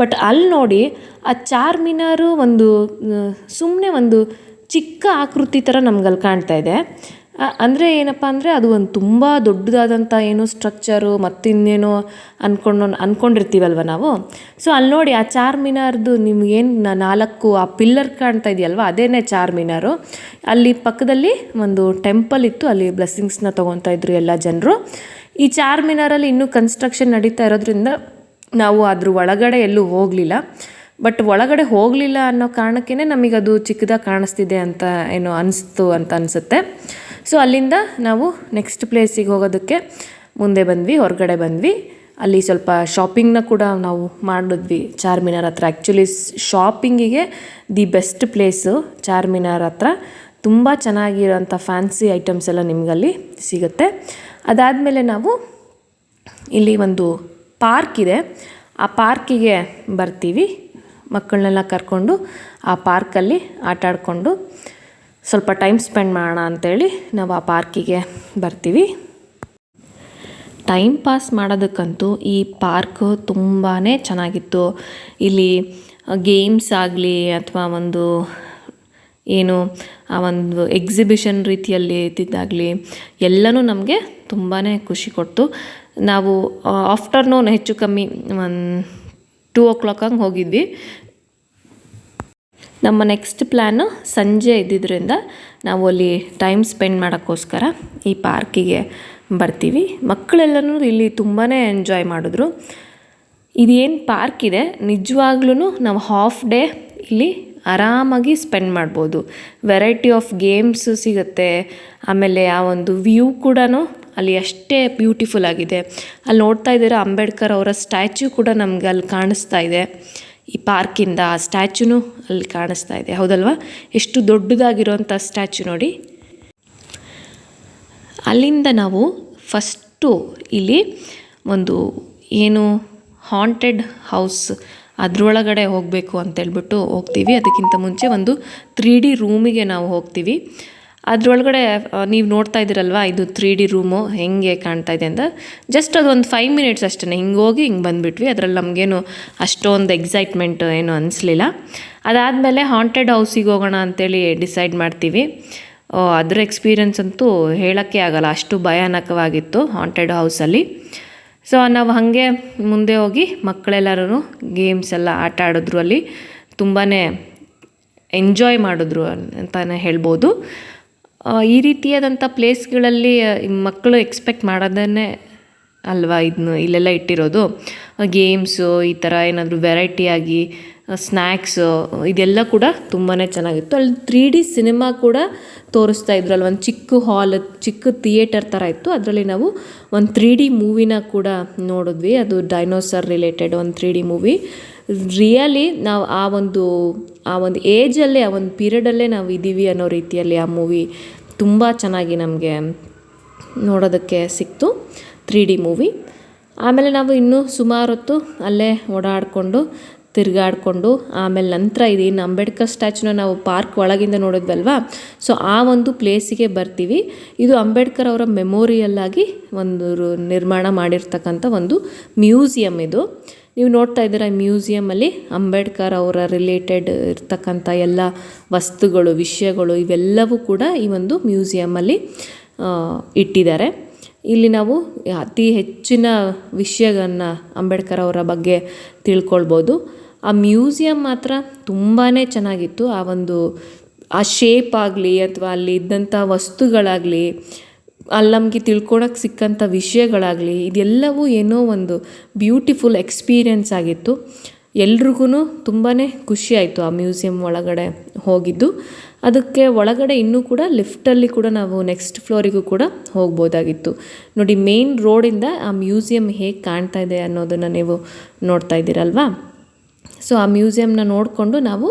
ಬಟ್ ಅಲ್ಲಿ ನೋಡಿ ಆ ಚಾರ್ ಮಿನಾರು ಒಂದು ಸುಮ್ಮನೆ ಒಂದು ಚಿಕ್ಕ ಆಕೃತಿ ಥರ ನಮ್ಗಲ್ಲಿ ಕಾಣ್ತಾ ಇದೆ. ಅಂದರೆ ಏನಪ್ಪ ಅಂದರೆ ಅದು ಒಂದು ತುಂಬ ದೊಡ್ಡದಾದಂಥ ಏನು ಸ್ಟ್ರಕ್ಚರು ಮತ್ತಿನ್ನೇನೋ ಅಂದ್ಕೊಂಡಿರ್ತೀವಲ್ವ ನಾವು. ಸೊ ಅಲ್ಲಿ ನೋಡಿ ಆ ಚಾರ್ ಮಿನಾರ್ದು ನಿಮಗೇನು 4 ಆ ಪಿಲ್ಲರ್ ಕಾಣ್ತಾ ಇದೆಯಲ್ವ, ಅದೇ ಚಾರ್ ಮಿನಾರು. ಅಲ್ಲಿ ಪಕ್ಕದಲ್ಲಿ ಒಂದು ಟೆಂಪಲ್ ಇತ್ತು, ಅಲ್ಲಿ ಬ್ಲೆಸ್ಸಿಂಗ್ಸ್ನ ತೊಗೊತಾ ಇದ್ರು ಎಲ್ಲ ಜನರು. ಈ ಚಾರ್ ಮಿನಾರಲ್ಲಿ ಇನ್ನೂ ಕನ್ಸ್ಟ್ರಕ್ಷನ್ ನಡೀತಾ ಇರೋದ್ರಿಂದ ನಾವು ಅದ್ರ ಒಳಗಡೆ ಎಲ್ಲೂ ಹೋಗಲಿಲ್ಲ. ಬಟ್ ಒಳಗಡೆ ಹೋಗಲಿಲ್ಲ ಅನ್ನೋ ಕಾರಣಕ್ಕೇ ನಮಗದು ಚಿಕ್ಕದಾಗಿ ಕಾಣಿಸ್ತಿದೆ ಅಂತ ಏನೋ ಅನಿಸ್ತು ಅಂತ ಅನಿಸುತ್ತೆ. ಸೊ ಅಲ್ಲಿಂದ ನಾವು ನೆಕ್ಸ್ಟ್ ಪ್ಲೇಸಿಗೆ ಹೋಗೋದಕ್ಕೆ ಮುಂದೆ ಬಂದ್ವಿ, ಹೊರಗಡೆ ಬಂದ್ವಿ. ಅಲ್ಲಿ ಸ್ವಲ್ಪ ಶಾಪಿಂಗ್ನ ಕೂಡ ನಾವು ಮಾಡಿದ್ವಿ ಚಾರ್ ಮಿನಾರ್ ಹತ್ರ. ಆ್ಯಕ್ಚುಲಿ ಶಾಪಿಂಗಿಗೆ ದಿ ಬೆಸ್ಟ್ ಪ್ಲೇಸು ಚಾರ್ ಮಿನಾರ್ ಹತ್ರ. ತುಂಬ ಚೆನ್ನಾಗಿರೋಂಥ ಫ್ಯಾನ್ಸಿ ಐಟಮ್ಸ್ ಎಲ್ಲ ನಿಮಗಲ್ಲಿ ಸಿಗುತ್ತೆ. ಅದಾದಮೇಲೆ ನಾವು ಇಲ್ಲಿ ಒಂದು ಪಾರ್ಕ್ ಇದೆ, ಆ ಪಾರ್ಕಿಗೆ ಬರ್ತೀವಿ. ಮಕ್ಕಳನ್ನೆಲ್ಲ ಕರ್ಕೊಂಡು ಆ ಪಾರ್ಕಲ್ಲಿ ಆಟ ಆಡಿಕೊಂಡು ಸ್ವಲ್ಪ ಟೈಮ್ ಸ್ಪೆಂಡ್ ಮಾಡೋಣ ಅಂಥೇಳಿ ನಾವು ಆ ಪಾರ್ಕಿಗೆ ಬರ್ತೀವಿ. ಟೈಮ್ ಪಾಸ್ ಮಾಡೋದಕ್ಕಂತೂ ಈ ಪಾರ್ಕು ತುಂಬಾ ಚೆನ್ನಾಗಿತ್ತು. ಇಲ್ಲಿ ಗೇಮ್ಸ್ ಆಗಲಿ ಅಥವಾ ಒಂದು ಏನು ಆ ಒಂದು ಎಕ್ಸಿಬಿಷನ್ ರೀತಿಯಲ್ಲಿ ಇದ್ದಿದ್ದಾಗಲಿ ಎಲ್ಲನೂ ನಮಗೆ ತುಂಬಾ ಖುಷಿ ಕೊಡ್ತು. ನಾವು ಆಫ್ಟರ್ನೂನ್ ಹೆಚ್ಚು ಕಮ್ಮಿ 2 o'clock ಹಂಗೆ ಹೋಗಿದ್ವಿ. ನಮ್ಮ ನೆಕ್ಸ್ಟ್ ಪ್ಲ್ಯಾನು ಸಂಜೆ ಇದ್ದಿದ್ದರಿಂದ ನಾವು ಅಲ್ಲಿ ಟೈಮ್ ಸ್ಪೆಂಡ್ ಮಾಡೋಕ್ಕೋಸ್ಕರ ಈ ಪಾರ್ಕಿಗೆ ಬರ್ತೀವಿ. ಮಕ್ಕಳೆಲ್ಲನೂ ಇಲ್ಲಿ ತುಂಬಾ ಎಂಜಾಯ್ ಮಾಡಿದ್ರು. ಇದೇನು ಪಾರ್ಕ್ ಇದೆ ನಿಜವಾಗ್ಲೂ ನಾವು ಹಾಫ್ ಡೇ ಇಲ್ಲಿ ಆರಾಮಾಗಿ ಸ್ಪೆಂಡ್ ಮಾಡ್ಬೋದು. ವೆರೈಟಿ ಆಫ್ ಗೇಮ್ಸ್ ಸಿಗುತ್ತೆ. ಆಮೇಲೆ ಆ ಒಂದು ವ್ಯೂ ಕೂಡ ಅಲ್ಲಿ ಅಷ್ಟೇ ಬ್ಯೂಟಿಫುಲ್ ಆಗಿದೆ. ಅಲ್ಲಿ ನೋಡ್ತಾ ಇದ್ದೀರಾ ಅಂಬೇಡ್ಕರ್ ಅವರ ಸ್ಟ್ಯಾಚ್ಯೂ ಕೂಡ ನಮ್ಗೆ ಅಲ್ಲಿ ಕಾಣಿಸ್ತಾ ಇದೆ. ಈ ಪಾರ್ಕಿಂದ ಆ ಸ್ಟ್ಯಾಚ್ಯೂನು ಅಲ್ಲಿ ಕಾಣಿಸ್ತಾ ಇದೆ, ಹೌದಲ್ವಾ? ಎಷ್ಟು ದೊಡ್ಡದಾಗಿರೋಂಥ ಸ್ಟ್ಯಾಚ್ಯೂ ನೋಡಿ. ಅಲ್ಲಿಂದ ನಾವು ಫಸ್ಟು ಇಲ್ಲಿ ಒಂದು ಏನು ಹಾಂಟೆಡ್ ಹೌಸ್ ಅದರೊಳಗಡೆ ಹೋಗಬೇಕು ಅಂತೇಳ್ಬಿಟ್ಟು ಹೋಗ್ತೀವಿ. ಅದಕ್ಕಿಂತ ಮುಂಚೆ ಒಂದು 3D ರೂಮಿಗೆ ನಾವು ಹೋಗ್ತೀವಿ. ಅದರೊಳಗಡೆ ನೀವು ನೋಡ್ತಾ ಇದ್ದೀರಲ್ವ, ಇದು 3D ರೂಮು ಹೆಂಗೆ ಕಾಣ್ತಾ ಇದೆ ಅಂತ. ಜಸ್ಟ್ ಅದು ಒಂದು 5 minutes ಅಷ್ಟೇ, ಹಿಂಗೆ ಹೋಗಿ ಹಿಂಗೆ ಬಂದುಬಿಟ್ವಿ. ಅದರಲ್ಲಿ ನಮಗೇನು ಅಷ್ಟೊಂದು ಎಕ್ಸೈಟ್ಮೆಂಟ್ ಏನು ಅನಿಸ್ಲಿಲ್ಲ. ಅದಾದಮೇಲೆ ಹಾಂಟೆಡ್ ಹೌಸಿಗೆ ಹೋಗೋಣ ಅಂತೇಳಿ ಡಿಸೈಡ್ ಮಾಡ್ತೀವಿ. ಅದರ ಎಕ್ಸ್ಪೀರಿಯನ್ಸ್ ಅಂತೂ ಹೇಳೋಕ್ಕೆ ಆಗಲ್ಲ, ಅಷ್ಟು ಭಯಾನಕವಾಗಿತ್ತು ಹಾಂಟೆಡ್ ಹೌಸಲ್ಲಿ. ಸೊ ನಾವು ಹಾಗೆ ಮುಂದೆ ಹೋಗಿ ಮಕ್ಕಳೆಲ್ಲರೂ ಗೇಮ್ಸ್ ಎಲ್ಲ ಆಟ ಆಡಿದ್ರು. ಅಲ್ಲಿ ತುಂಬಾ ಎಂಜಾಯ್ ಮಾಡಿದ್ರು ಅಂತಲೇ ಹೇಳ್ಬೋದು. ಈ ರೀತಿಯಾದಂಥ ಪ್ಲೇಸ್ಗಳಲ್ಲಿ ಮಕ್ಕಳು ಎಕ್ಸ್ಪೆಕ್ಟ್ ಮಾಡೋದನ್ನೇ ಅಲ್ವಾ ಇದನ್ನು ಇಲ್ಲೆಲ್ಲ ಇಟ್ಟಿರೋದು. ಗೇಮ್ಸು ಈ ಥರ ಏನಾದರೂ ವೆರೈಟಿಯಾಗಿ ಸ್ನ್ಯಾಕ್ಸು ಇದೆಲ್ಲ ಕೂಡ ತುಂಬಾ ಚೆನ್ನಾಗಿತ್ತು. ಅಲ್ಲಿ 3D ಸಿನಿಮಾ ಕೂಡ ತೋರಿಸ್ತಾ ಇದ್ರು. ಅಲ್ಲಿ ಒಂದು ಚಿಕ್ಕ ಹಾಲ್, ಚಿಕ್ಕ ಥಿಯೇಟರ್ ಥರ ಇತ್ತು. ಅದರಲ್ಲಿ ನಾವು ಒಂದು 3D ಮೂವಿನ ಕೂಡ ನೋಡಿದ್ವಿ. ಅದು ಡೈನೋಸರ್ ರಿಲೇಟೆಡ್ ಒಂದು 3D ಮೂವಿ. ರಿಯಲಿ ನಾವು ಆ ಒಂದು ಏಜಲ್ಲೇ, ಆ ಒಂದು ಪೀರಿಯಡಲ್ಲೇ ನಾವು ಇದ್ದೀವಿ ಅನ್ನೋ ರೀತಿಯಲ್ಲಿ ಆ ಮೂವಿ ತುಂಬ ಚೆನ್ನಾಗಿ ನಮಗೆ ನೋಡೋದಕ್ಕೆ ಸಿಕ್ತು, 3D ಮೂವಿ. ಆಮೇಲೆ ನಾವು ಇನ್ನೂ ಸುಮಾರು ಹೊತ್ತು ಅಲ್ಲೇ ಓಡಾಡಿಕೊಂಡು ತಿರುಗಾಡಿಕೊಂಡು ಆಮೇಲೆ ನಂತರ ಇದೇನು ಅಂಬೇಡ್ಕರ್ ಸ್ಟ್ಯಾಚ್ಯೂನ ನಾವು ಪಾರ್ಕ್ ಒಳಗಿಂದ ನೋಡಿದ್ವಲ್ವಾ, ಸೊ ಆ ಒಂದು ಪ್ಲೇಸಿಗೆ ಬರ್ತೀವಿ. ಇದು ಅಂಬೇಡ್ಕರ್ ಅವರ ಮೆಮೋರಿಯಲ್ಲಾಗಿ ಒಂದು ನಿರ್ಮಾಣ ಮಾಡಿರ್ತಕ್ಕಂಥ ಒಂದು ಮ್ಯೂಸಿಯಮ್ ಇದು. ನೀವು ನೋಡ್ತಾ ಇದ್ದೀರಾ ಈ ಮ್ಯೂಸಿಯಮಲ್ಲಿ ಅಂಬೇಡ್ಕರ್ ಅವರ ರಿಲೇಟೆಡ್ ಇರ್ತಕ್ಕಂಥ ಎಲ್ಲ ವಸ್ತುಗಳು, ವಿಷಯಗಳು ಇವೆಲ್ಲವೂ ಕೂಡ ಈ ಒಂದು ಮ್ಯೂಸಿಯಮಲ್ಲಿ ಇಟ್ಟಿದ್ದಾರೆ. ಇಲ್ಲಿ ನಾವು ಅತಿ ಹೆಚ್ಚಿನ ವಿಷಯಗಳನ್ನು ಅಂಬೇಡ್ಕರ್ ಅವರ ಬಗ್ಗೆ ತಿಳ್ಕೊಳ್ಬೋದು. ಆ ಮ್ಯೂಸಿಯಮ್ ಮಾತ್ರ ತುಂಬಾ ಚೆನ್ನಾಗಿತ್ತು. ಆ ಶೇಪ್ ಆಗಲಿ ಅಥವಾ ಅಲ್ಲಿ ಇದ್ದಂಥ ವಸ್ತುಗಳಾಗಲಿ, ಅಲ್ಲಿ ನಮಗೆ ತಿಳ್ಕೊಳಕ್ಕೆ ಸಿಕ್ಕಂಥ ವಿಷಯಗಳಾಗಲಿ, ಇದೆಲ್ಲವೂ ಏನೋ ಒಂದು ಬ್ಯೂಟಿಫುಲ್ ಎಕ್ಸ್ಪೀರಿಯೆನ್ಸ್ ಆಗಿತ್ತು. ಎಲ್ರಿಗೂ ತುಂಬಾ ಖುಷಿ ಆಯಿತು ಆ ಮ್ಯೂಸಿಯಮ್ ಒಳಗಡೆ ಹೋಗಿದ್ದು. ಅದಕ್ಕೆ ಒಳಗಡೆ ಇನ್ನೂ ಕೂಡ ಲಿಫ್ಟಲ್ಲಿ ಕೂಡ ನಾವು ನೆಕ್ಸ್ಟ್ ಫ್ಲೋರಿಗೂ ಕೂಡ ಹೋಗ್ಬೋದಾಗಿತ್ತು. ನೋಡಿ, ಮೇನ್ ರೋಡಿಂದ ಆ ಮ್ಯೂಸಿಯಮ್ ಹೇಗೆ ಕಾಣ್ತಾ ಇದೆ ಅನ್ನೋದನ್ನು ನೀವು ನೋಡ್ತಾ ಇದ್ದೀರಲ್ವಾ. ಸೊ ಆ ಮ್ಯೂಸಿಯಮ್ನ ನೋಡಿಕೊಂಡು ನಾವು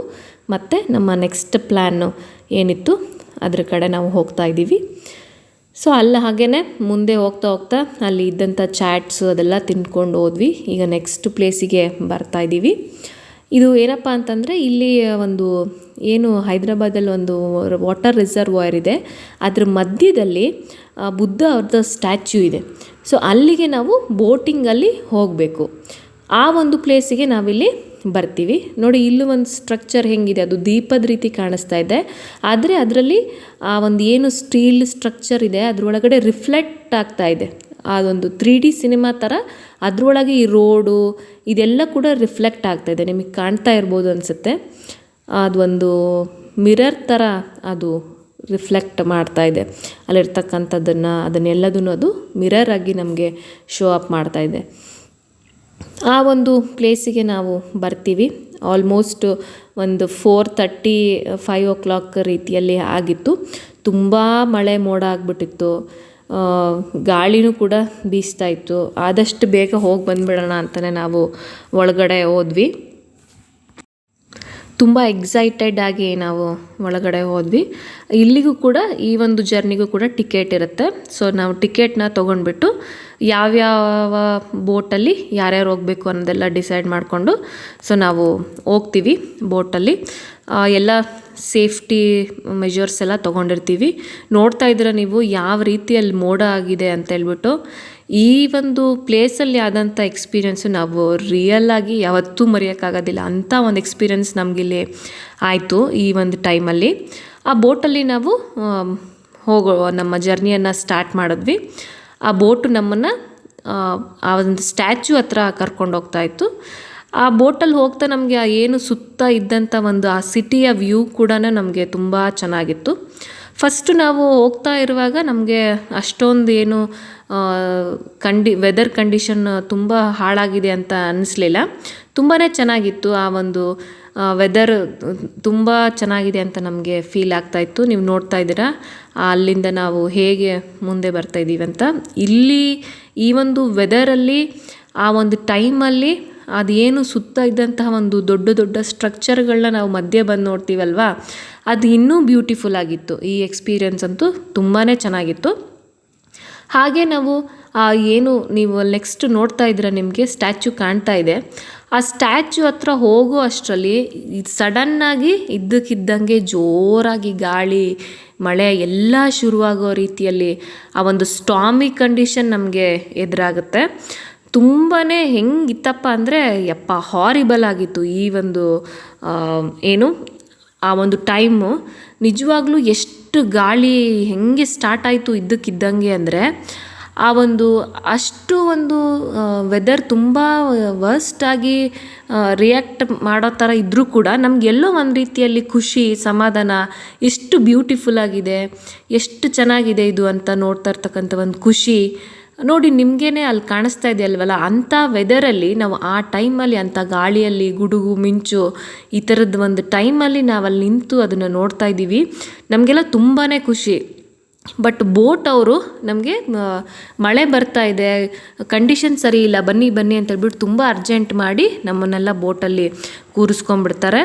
ಮತ್ತೆ ನಮ್ಮ ನೆಕ್ಸ್ಟ್ ಪ್ಲ್ಯಾನು ಏನಿತ್ತು ಅದ್ರ ಕಡೆ ನಾವು ಹೋಗ್ತಾ ಇದ್ದೀವಿ. ಸೊ ಅಲ್ಲಿ ಹಾಗೇ ಮುಂದೆ ಹೋಗ್ತಾ ಹೋಗ್ತಾ ಅಲ್ಲಿ ಇದ್ದಂಥ ಚಾಟ್ಸು ಅದೆಲ್ಲ ತಿಂದ್ಕೊಂಡು ಹೋದ್ವಿ. ಈಗ ನೆಕ್ಸ್ಟ್ ಪ್ಲೇಸಿಗೆ ಬರ್ತಾ ಇದ್ದೀವಿ. ಇದು ಏನಪ್ಪ ಅಂತಂದರೆ ಇಲ್ಲಿ ಒಂದು ಏನು ಹೈದರಾಬಾದಲ್ಲಿ ಒಂದು ವಾಟರ್ ರಿಸರ್ವಾಯರ್ ಇದೆ, ಅದ್ರ ಮಧ್ಯದಲ್ಲಿ ಬುದ್ಧ ಅವ್ರದ್ದು ಸ್ಟ್ಯಾಚ್ಯೂ ಇದೆ. ಸೊ ಅಲ್ಲಿಗೆ ನಾವು ಬೋಟಿಂಗಲ್ಲಿ ಹೋಗಬೇಕು. ಆ ಒಂದು ಪ್ಲೇಸಿಗೆ ನಾವಿಲ್ಲಿ ಬರ್ತೀವಿ. ನೋಡಿ ಇಲ್ಲೂ ಒಂದು ಸ್ಟ್ರಕ್ಚರ್ ಹೆಂಗಿದೆ, ಅದು ದೀಪದ ರೀತಿ ಕಾಣಿಸ್ತಾ ಇದೆ. ಆದರೆ ಅದರಲ್ಲಿ ಆ ಒಂದು ಏನು ಸ್ಟೀಲ್ ಸ್ಟ್ರಕ್ಚರ್ ಇದೆ ಅದರೊಳಗಡೆ ರಿಫ್ಲೆಕ್ಟ್ ಆಗ್ತಾ ಇದೆ. ಅದೊಂದು 3D ಸಿನಿಮಾ ಥರ ಅದರೊಳಗೆ ಈ ರೋಡು ಇದೆಲ್ಲ ಕೂಡ ರಿಫ್ಲೆಕ್ಟ್ ಆಗ್ತಾ ಇದೆ. ನಿಮಗೆ ಕಾಣ್ತಾ ಇರ್ಬೋದು ಅನಿಸುತ್ತೆ. ಅದು ಒಂದು ಮಿರರ್ ಥರ ಅದು ರಿಫ್ಲೆಕ್ಟ್ ಮಾಡ್ತಾ ಇದೆ. ಅದನ್ನೆಲ್ಲದನ್ನು ಅದು ಮಿರರ್ ಆಗಿ ನಮಗೆ ಶೋ ಅಪ್ ಮಾಡ್ತಾ ಇದೆ. ಆ ಒಂದು ಪ್ಲೇಸಿಗೆ ನಾವು ಬರ್ತೀವಿ. ಆಲ್ಮೋಸ್ಟ್ ಒಂದು 4:30 5 o'clock ರೀತಿಯಲ್ಲಿ ಆಗಿತ್ತು. ತುಂಬ ಮಳೆ ಮೋಡ ಆಗಿಬಿಟ್ಟಿತ್ತು. ಗಾಳಿನೂ ಕೂಡ ಬೀಸ್ತಾ ಇತ್ತು. ಆದಷ್ಟು ಬೇಗ ಹೋಗಿ ಬಂದುಬಿಡೋಣ ಅಂತಲೇ ನಾವು ಒಳಗಡೆ ಹೋದ್ವಿ. ತುಂಬ ಎಕ್ಸೈಟೆಡ್ ಆಗಿ ನಾವು ಒಳಗಡೆ ಹೋದ್ವಿ. ಇಲ್ಲಿಗೂ ಕೂಡ ಈ ಒಂದು ಜರ್ನಿಗೂ ಕೂಡ ಟಿಕೆಟ್ ಇರುತ್ತೆ. ಸೊ ನಾವು ಟಿಕೆಟ್ನ ತೊಗೊಂಡ್ಬಿಟ್ಟು ಯಾವ್ಯಾವ ಬೋಟಲ್ಲಿ ಯಾರ್ಯಾರು ಹೋಗಬೇಕು ಅನ್ನೋದೆಲ್ಲ ಡಿಸೈಡ್ ಮಾಡಿಕೊಂಡು ಸೊ ನಾವು ಹೋಗ್ತೀವಿ ಬೋಟಲ್ಲಿ. ಎಲ್ಲ ಸೇಫ್ಟಿ ಮೆಜರ್ಸ್ ಎಲ್ಲ ತೊಗೊಂಡಿರ್ತೀವಿ. ನೋಡ್ತಾ ಇದ್ದೀರ ನೀವು ಯಾವ ರೀತಿಯಲ್ಲಿ ಮೋಡ ಆಗಿದೆ ಅಂತ ಹೇಳ್ಬಿಟ್ಟು. ಈ ಒಂದು ಪ್ಲೇಸಲ್ಲಿ ಆದಂಥ ಎಕ್ಸ್ಪೀರಿಯೆನ್ಸು ನಾವು ರಿಯಲ್ಲಾಗಿ ಯಾವತ್ತೂ ಮರೆಯೋಕ್ಕಾಗೋದಿಲ್ಲ. ಅಂಥ ಒಂದು ಎಕ್ಸ್ಪೀರಿಯೆನ್ಸ್ ನಮಗಿಲ್ಲಿ ಆಯಿತು ಈ ಒಂದು ಟೈಮಲ್ಲಿ. ಆ ಬೋಟಲ್ಲಿ ನಾವು ನಮ್ಮ ಜರ್ನಿಯನ್ನು ಸ್ಟಾರ್ಟ್ ಮಾಡಿದ್ವಿ. ಆ ಬೋಟು ನಮ್ಮನ್ನು ಆ ಒಂದು ಸ್ಟ್ಯಾಚ್ಯೂ ಹತ್ರ ಕರ್ಕೊಂಡು ಹೋಗ್ತಾಯಿತ್ತು. ಆ ಬೋಟಲ್ಲಿ ಹೋಗ್ತಾ ನಮಗೆ ಏನು ಸುತ್ತ ಇದ್ದಂಥ ಒಂದು ಆ ಸಿಟಿಯ ವ್ಯೂ ಕೂಡ ನಮಗೆ ತುಂಬ ಚೆನ್ನಾಗಿತ್ತು. ಫಸ್ಟು ನಾವು ಹೋಗ್ತಾ ಇರುವಾಗ ನಮಗೆ ಅಷ್ಟೊಂದು ಏನು ವೆದರ್ ಕಂಡೀಷನ್ ತುಂಬ ಹಾಳಾಗಿದೆ ಅಂತ ಅನ್ನಿಸ್ಲಿಲ್ಲ. ತುಂಬಾ ಚೆನ್ನಾಗಿತ್ತು. ಆ ಒಂದು ವೆದರ್ ತುಂಬ ಚೆನ್ನಾಗಿದೆ ಅಂತ ನಮಗೆ ಫೀಲ್ ಆಗ್ತಾಯಿತ್ತು. ನೀವು ನೋಡ್ತಾ ಇದ್ದೀರಾ ಅಲ್ಲಿಂದ ನಾವು ಹೇಗೆ ಮುಂದೆ ಬರ್ತಾಯಿದ್ದೀವಿ ಅಂತ. ಇಲ್ಲಿ ಈ ಒಂದು ವೆದರಲ್ಲಿ ಆ ಒಂದು ಟೈಮಲ್ಲಿ ಅದೇನು ಸುತ್ತ ಇದ್ದಂತಹ ಒಂದು ದೊಡ್ಡ ದೊಡ್ಡ ಸ್ಟ್ರಕ್ಚರ್ಗಳನ್ನ ನಾವು ಮಧ್ಯೆ ಬಂದು ನೋಡ್ತೀವಲ್ವ, ಅದು ಇನ್ನೂ ಬ್ಯೂಟಿಫುಲ್ ಆಗಿತ್ತು. ಈ ಎಕ್ಸ್ಪೀರಿಯೆನ್ಸ್ ಅಂತೂ ತುಂಬಾ ಚೆನ್ನಾಗಿತ್ತು. ಹಾಗೆ ನಾವು ಏನು ನೀವು ನೆಕ್ಸ್ಟ್ ನೋಡ್ತಾ ಇದ್ದೀರ, ನಿಮಗೆ ಸ್ಟ್ಯಾಚ್ಯೂ ಕಾಣ್ತಾ ಇದೆ. ಆ ಸ್ಟ್ಯಾಚ್ಯೂ ಹತ್ರ ಹೋಗೋ ಅಷ್ಟರಲ್ಲಿ ಸಡನ್ನಾಗಿ ಇದ್ದಕ್ಕಿದ್ದಂಗೆ ಜೋರಾಗಿ ಗಾಳಿ ಮಳೆ ಎಲ್ಲ ಶುರುವಾಗೋ ರೀತಿಯಲ್ಲಿ ಆ ಒಂದು ಸ್ಟಾಮಿ ಕಂಡೀಷನ್ ನಮಗೆ ಎದುರಾಗುತ್ತೆ. ತುಂಬಾ ಹೆಂಗಿತ್ತಪ್ಪ ಅಂದರೆ ಹಾರಿಬಲ್ ಆಗಿತ್ತು. ಈ ಒಂದು ಏನು ಆ ಒಂದು ಟೈಮು ನಿಜವಾಗ್ಲೂ ಎಷ್ಟು ಗಾಳಿ ಹೆಂಗೆ ಸ್ಟಾರ್ಟ್ ಆಯಿತು ಇದ್ದಕ್ಕಿದ್ದಂಗೆ ಅಂದರೆ ಆ ಒಂದು ಅಷ್ಟು ಒಂದು ವೆದರ್ ತುಂಬ ವರ್ಸ್ಟಾಗಿ ರಿಯಾಕ್ಟ್ ಮಾಡೋ ಥರ ಇದ್ದರೂ ಕೂಡ ನಮಗೆಲ್ಲೋ ಒಂದು ರೀತಿಯಲ್ಲಿ ಖುಷಿ, ಸಮಾಧಾನ, ಎಷ್ಟು ಬ್ಯೂಟಿಫುಲ್ ಆಗಿದೆ, ಎಷ್ಟು ಚೆನ್ನಾಗಿದೆ ಇದು ಅಂತ ನೋಡ್ತಾ ಇರ್ತಕ್ಕಂಥ ಒಂದು ಖುಷಿ ನೋಡಿ ನಿಮಗೇನೆ ಅಲ್ಲಿ ಕಾಣಿಸ್ತಾ ಇದೆ ಅಲ್ವಲ್ಲ. ಅಂಥ ವೆದರಲ್ಲಿ ನಾವು ಆ ಟೈಮಲ್ಲಿ ಅಂಥ ಗಾಳಿಯಲ್ಲಿ ಗುಡುಗು ಮಿಂಚು ಈ ಥರದ್ದು ಒಂದು ಟೈಮಲ್ಲಿ ನಾವಲ್ಲಿ ನಿಂತು ಅದನ್ನು ನೋಡ್ತಾ ಇದ್ದೀವಿ. ನಮಗೆಲ್ಲ ತುಂಬಾ ಖುಷಿ. ಬಟ್ ಬೋಟ್ ಅವರು ನಮಗೆ ಮಳೆ ಬರ್ತಾ ಇದೆ, ಕಂಡೀಷನ್ ಸರಿ ಇಲ್ಲ, ಬನ್ನಿ ಬನ್ನಿ ಅಂತ ಹೇಳ್ಬಿಟ್ಟು ತುಂಬ ಅರ್ಜೆಂಟ್ ಮಾಡಿ ನಮ್ಮನ್ನೆಲ್ಲ ಬೋಟಲ್ಲಿ ಕೂರಿಸ್ಕೊಂಡ್ಬಿಡ್ತಾರೆ.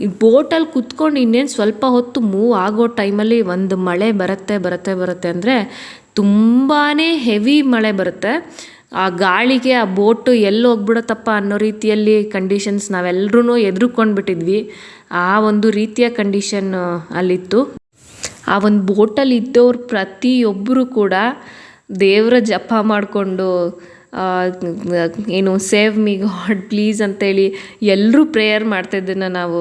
ಈ ಬೋಟಲ್ಲಿ ಕುತ್ಕೊಂಡು ಇನ್ನೇನು ಸ್ವಲ್ಪ ಹೊತ್ತು ಮೂವ್ ಆಗೋ ಟೈಮಲ್ಲಿ ಒಂದು ಮಳೆ ಬರುತ್ತೆ ಅಂದರೆ ತುಂಬಾ ಹೆವಿ ಮಳೆ ಬರುತ್ತೆ. ಆ ಗಾಳಿಗೆ ಆ ಬೋಟು ಎಲ್ಲಿ ಹೋಗ್ಬಿಡುತ್ತಪ್ಪ ಅನ್ನೋ ರೀತಿಯಲ್ಲಿ ಕಂಡೀಷನ್ಸ್ ನಾವೆಲ್ಲರೂ ಎದುರುಕೊಂಡ್ಬಿಟ್ಟಿದ್ವಿ. ಆ ಒಂದು ರೀತಿಯ ಕಂಡೀಷನ್ ಅಲ್ಲಿತ್ತು. ಆ ಒಂದು ಬೋಟಲ್ಲಿ ಇದ್ದವ್ರು ಪ್ರತಿಯೊಬ್ಬರು ಕೂಡ ದೇವರ ಜಪ ಮಾಡಿಕೊಂಡು ಏನು ಸೇವ್ ಮಿ ಗಾಡ್ ಪ್ಲೀಸ್ ಅಂತೇಳಿ ಎಲ್ಲರೂ ಪ್ರೇಯರ್ ಮಾಡ್ತಾಯಿದ್ದನ್ನು ನಾವು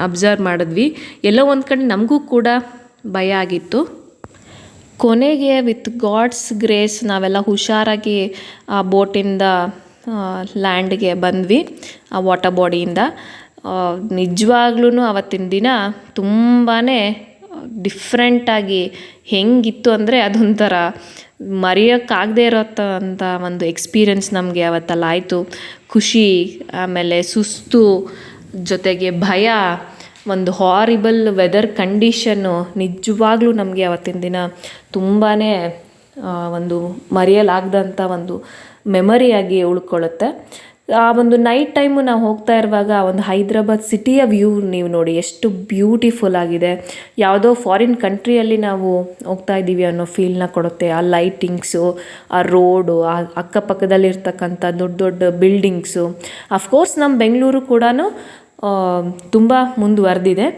ಅಬ್ಸರ್ವ್ ಮಾಡಿದ್ವಿ. ಎಲ್ಲೋ ಒಂದು ಕಡೆ ನಮಗೂ ಕೂಡ ಭಯ ಆಗಿತ್ತು. ಕೊನೆಗೆ ವಿತ್ ಗಾಡ್ಸ್ ಗ್ರೇಸ್ ನಾವೆಲ್ಲ ಹುಷಾರಾಗಿ ಆ ಬೋಟಿಂದ ಲ್ಯಾಂಡ್ಗೆ ಬಂದ್ವಿ, ಆ ವಾಟರ್ ಬಾಡಿಯಿಂದ. ನಿಜವಾಗ್ಲೂ ಆವತ್ತಿನ ದಿನ ತುಂಬಾ ಡಿಫ್ರೆಂಟಾಗಿ ಹೆಂಗಿತ್ತು ಅಂದರೆ ಅದೊಂಥರ ಮರೆಯೋಕ್ಕಾಗದೇ ಇರೋಂಥ ಒಂದು ಎಕ್ಸ್ಪೀರಿಯೆನ್ಸ್ ನಮಗೆ ಅವತ್ತಲ್ಲ ಆಯಿತು. ಖುಷಿ, ಆಮೇಲೆ ಸುಸ್ತು, ಜೊತೆಗೆ ಭಯ, ಒಂದು ಹಾರಿಬಲ್ ವೆದರ್ ಕಂಡೀಷನ್ನು ನಿಜವಾಗ್ಲೂ ನಮಗೆ ಅವತ್ತಿನ ದಿನ ತುಂಬಾ ಒಂದು ಮರೆಯಲಾಗದಂಥ ಒಂದು ಮೆಮರಿಯಾಗಿ ಉಳ್ಕೊಳ್ಳುತ್ತೆ. ಆ ಒಂದು ನೈಟ್ ಟೈಮು ನಾವು ಹೋಗ್ತಾ ಇರುವಾಗ ಒಂದು ಹೈದ್ರಾಬಾದ್ ಸಿಟಿಯ ವ್ಯೂ ನೀವು ನೋಡಿ ಎಷ್ಟು ಬ್ಯೂಟಿಫುಲ್ ಆಗಿದೆ. ಯಾವುದೋ ಫಾರಿನ್ ಕಂಟ್ರಿಯಲ್ಲಿ ನಾವು ಹೋಗ್ತಾ ಇದ್ದೀವಿ ಅನ್ನೋ ಫೀಲ್ನ ಕೊಡುತ್ತೆ. ಆ ಲೈಟಿಂಗ್ಸು, ಆ ರೋಡು, ಆ ಅಕ್ಕಪಕ್ಕದಲ್ಲಿರ್ತಕ್ಕಂಥ ದೊಡ್ಡ ದೊಡ್ಡ ಬಿಲ್ಡಿಂಗ್ಸು. ಅಫ್ಕೋರ್ಸ್ ನಮ್ಮ ಬೆಂಗಳೂರು ಕೂಡ ತುಂಬ ಮುಂದುವರೆದಿದೆ.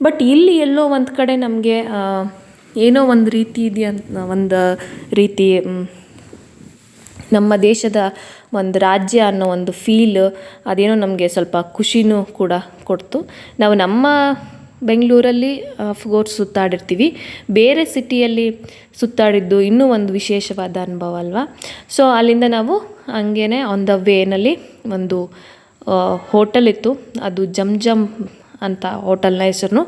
ಬಟ್ ಇಲ್ಲಿ ಎಲ್ಲೋ ಒಂದು ಕಡೆ ನಮಗೆ ಏನೋ ಒಂದು ರೀತಿ ಒಂದು ರೀತಿ ನಮ್ಮ ದೇಶದ ಒಂದು ರಾಜ್ಯ ಅನ್ನೋ ಒಂದು ಫೀಲ್ ಅದೇನೋ ನಮಗೆ ಸ್ವಲ್ಪ ಖುಷಿನೂ ಕೂಡ ಕೊಡ್ತು. ನಾವು ನಮ್ಮ ಬೆಂಗಳೂರಲ್ಲಿ ಅಫ್ಕೋರ್ಸ್ ಸುತ್ತಾಡಿರ್ತೀವಿ, ಬೇರೆ ಸಿಟಿಯಲ್ಲಿ ಸುತ್ತಾಡಿದ್ದು ಇನ್ನೂ ಒಂದು ವಿಶೇಷವಾದ ಅನುಭವ ಅಲ್ವಾ. ಸೊ ಅಲ್ಲಿಂದ ನಾವು ಹಂಗೇ ಆನ್ ದ ವೇನಲ್ಲಿ ಒಂದು ಹೋಟೆಲ್ ಇತ್ತು, ಅದು ಜಮ್ ಅಂತ ಹೋಟೆಲ್ನ ಹೆಸರು.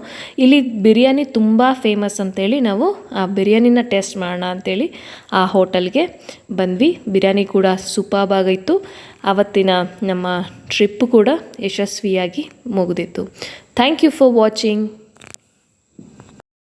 ಇಲ್ಲಿ ಬಿರಿಯಾನಿ ತುಂಬ ಫೇಮಸ್ ಅಂತೇಳಿ ನಾವು ಆ ಬಿರಿಯಾನಿನ ಟೇಸ್ಟ್ ಮಾಡೋಣ ಅಂಥೇಳಿ ಆ ಹೋಟೆಲ್ಗೆ ಬಂದ್ವಿ. ಬಿರಿಯಾನಿ ಕೂಡ ಸೂಪರ್ಬಾಗಿತ್ತು. ಆವತ್ತಿನ ನಮ್ಮ ಟ್ರಿಪ್ಪು ಕೂಡ ಯಶಸ್ವಿಯಾಗಿ ಮುಗಿದಿತ್ತು. Thank you for watching.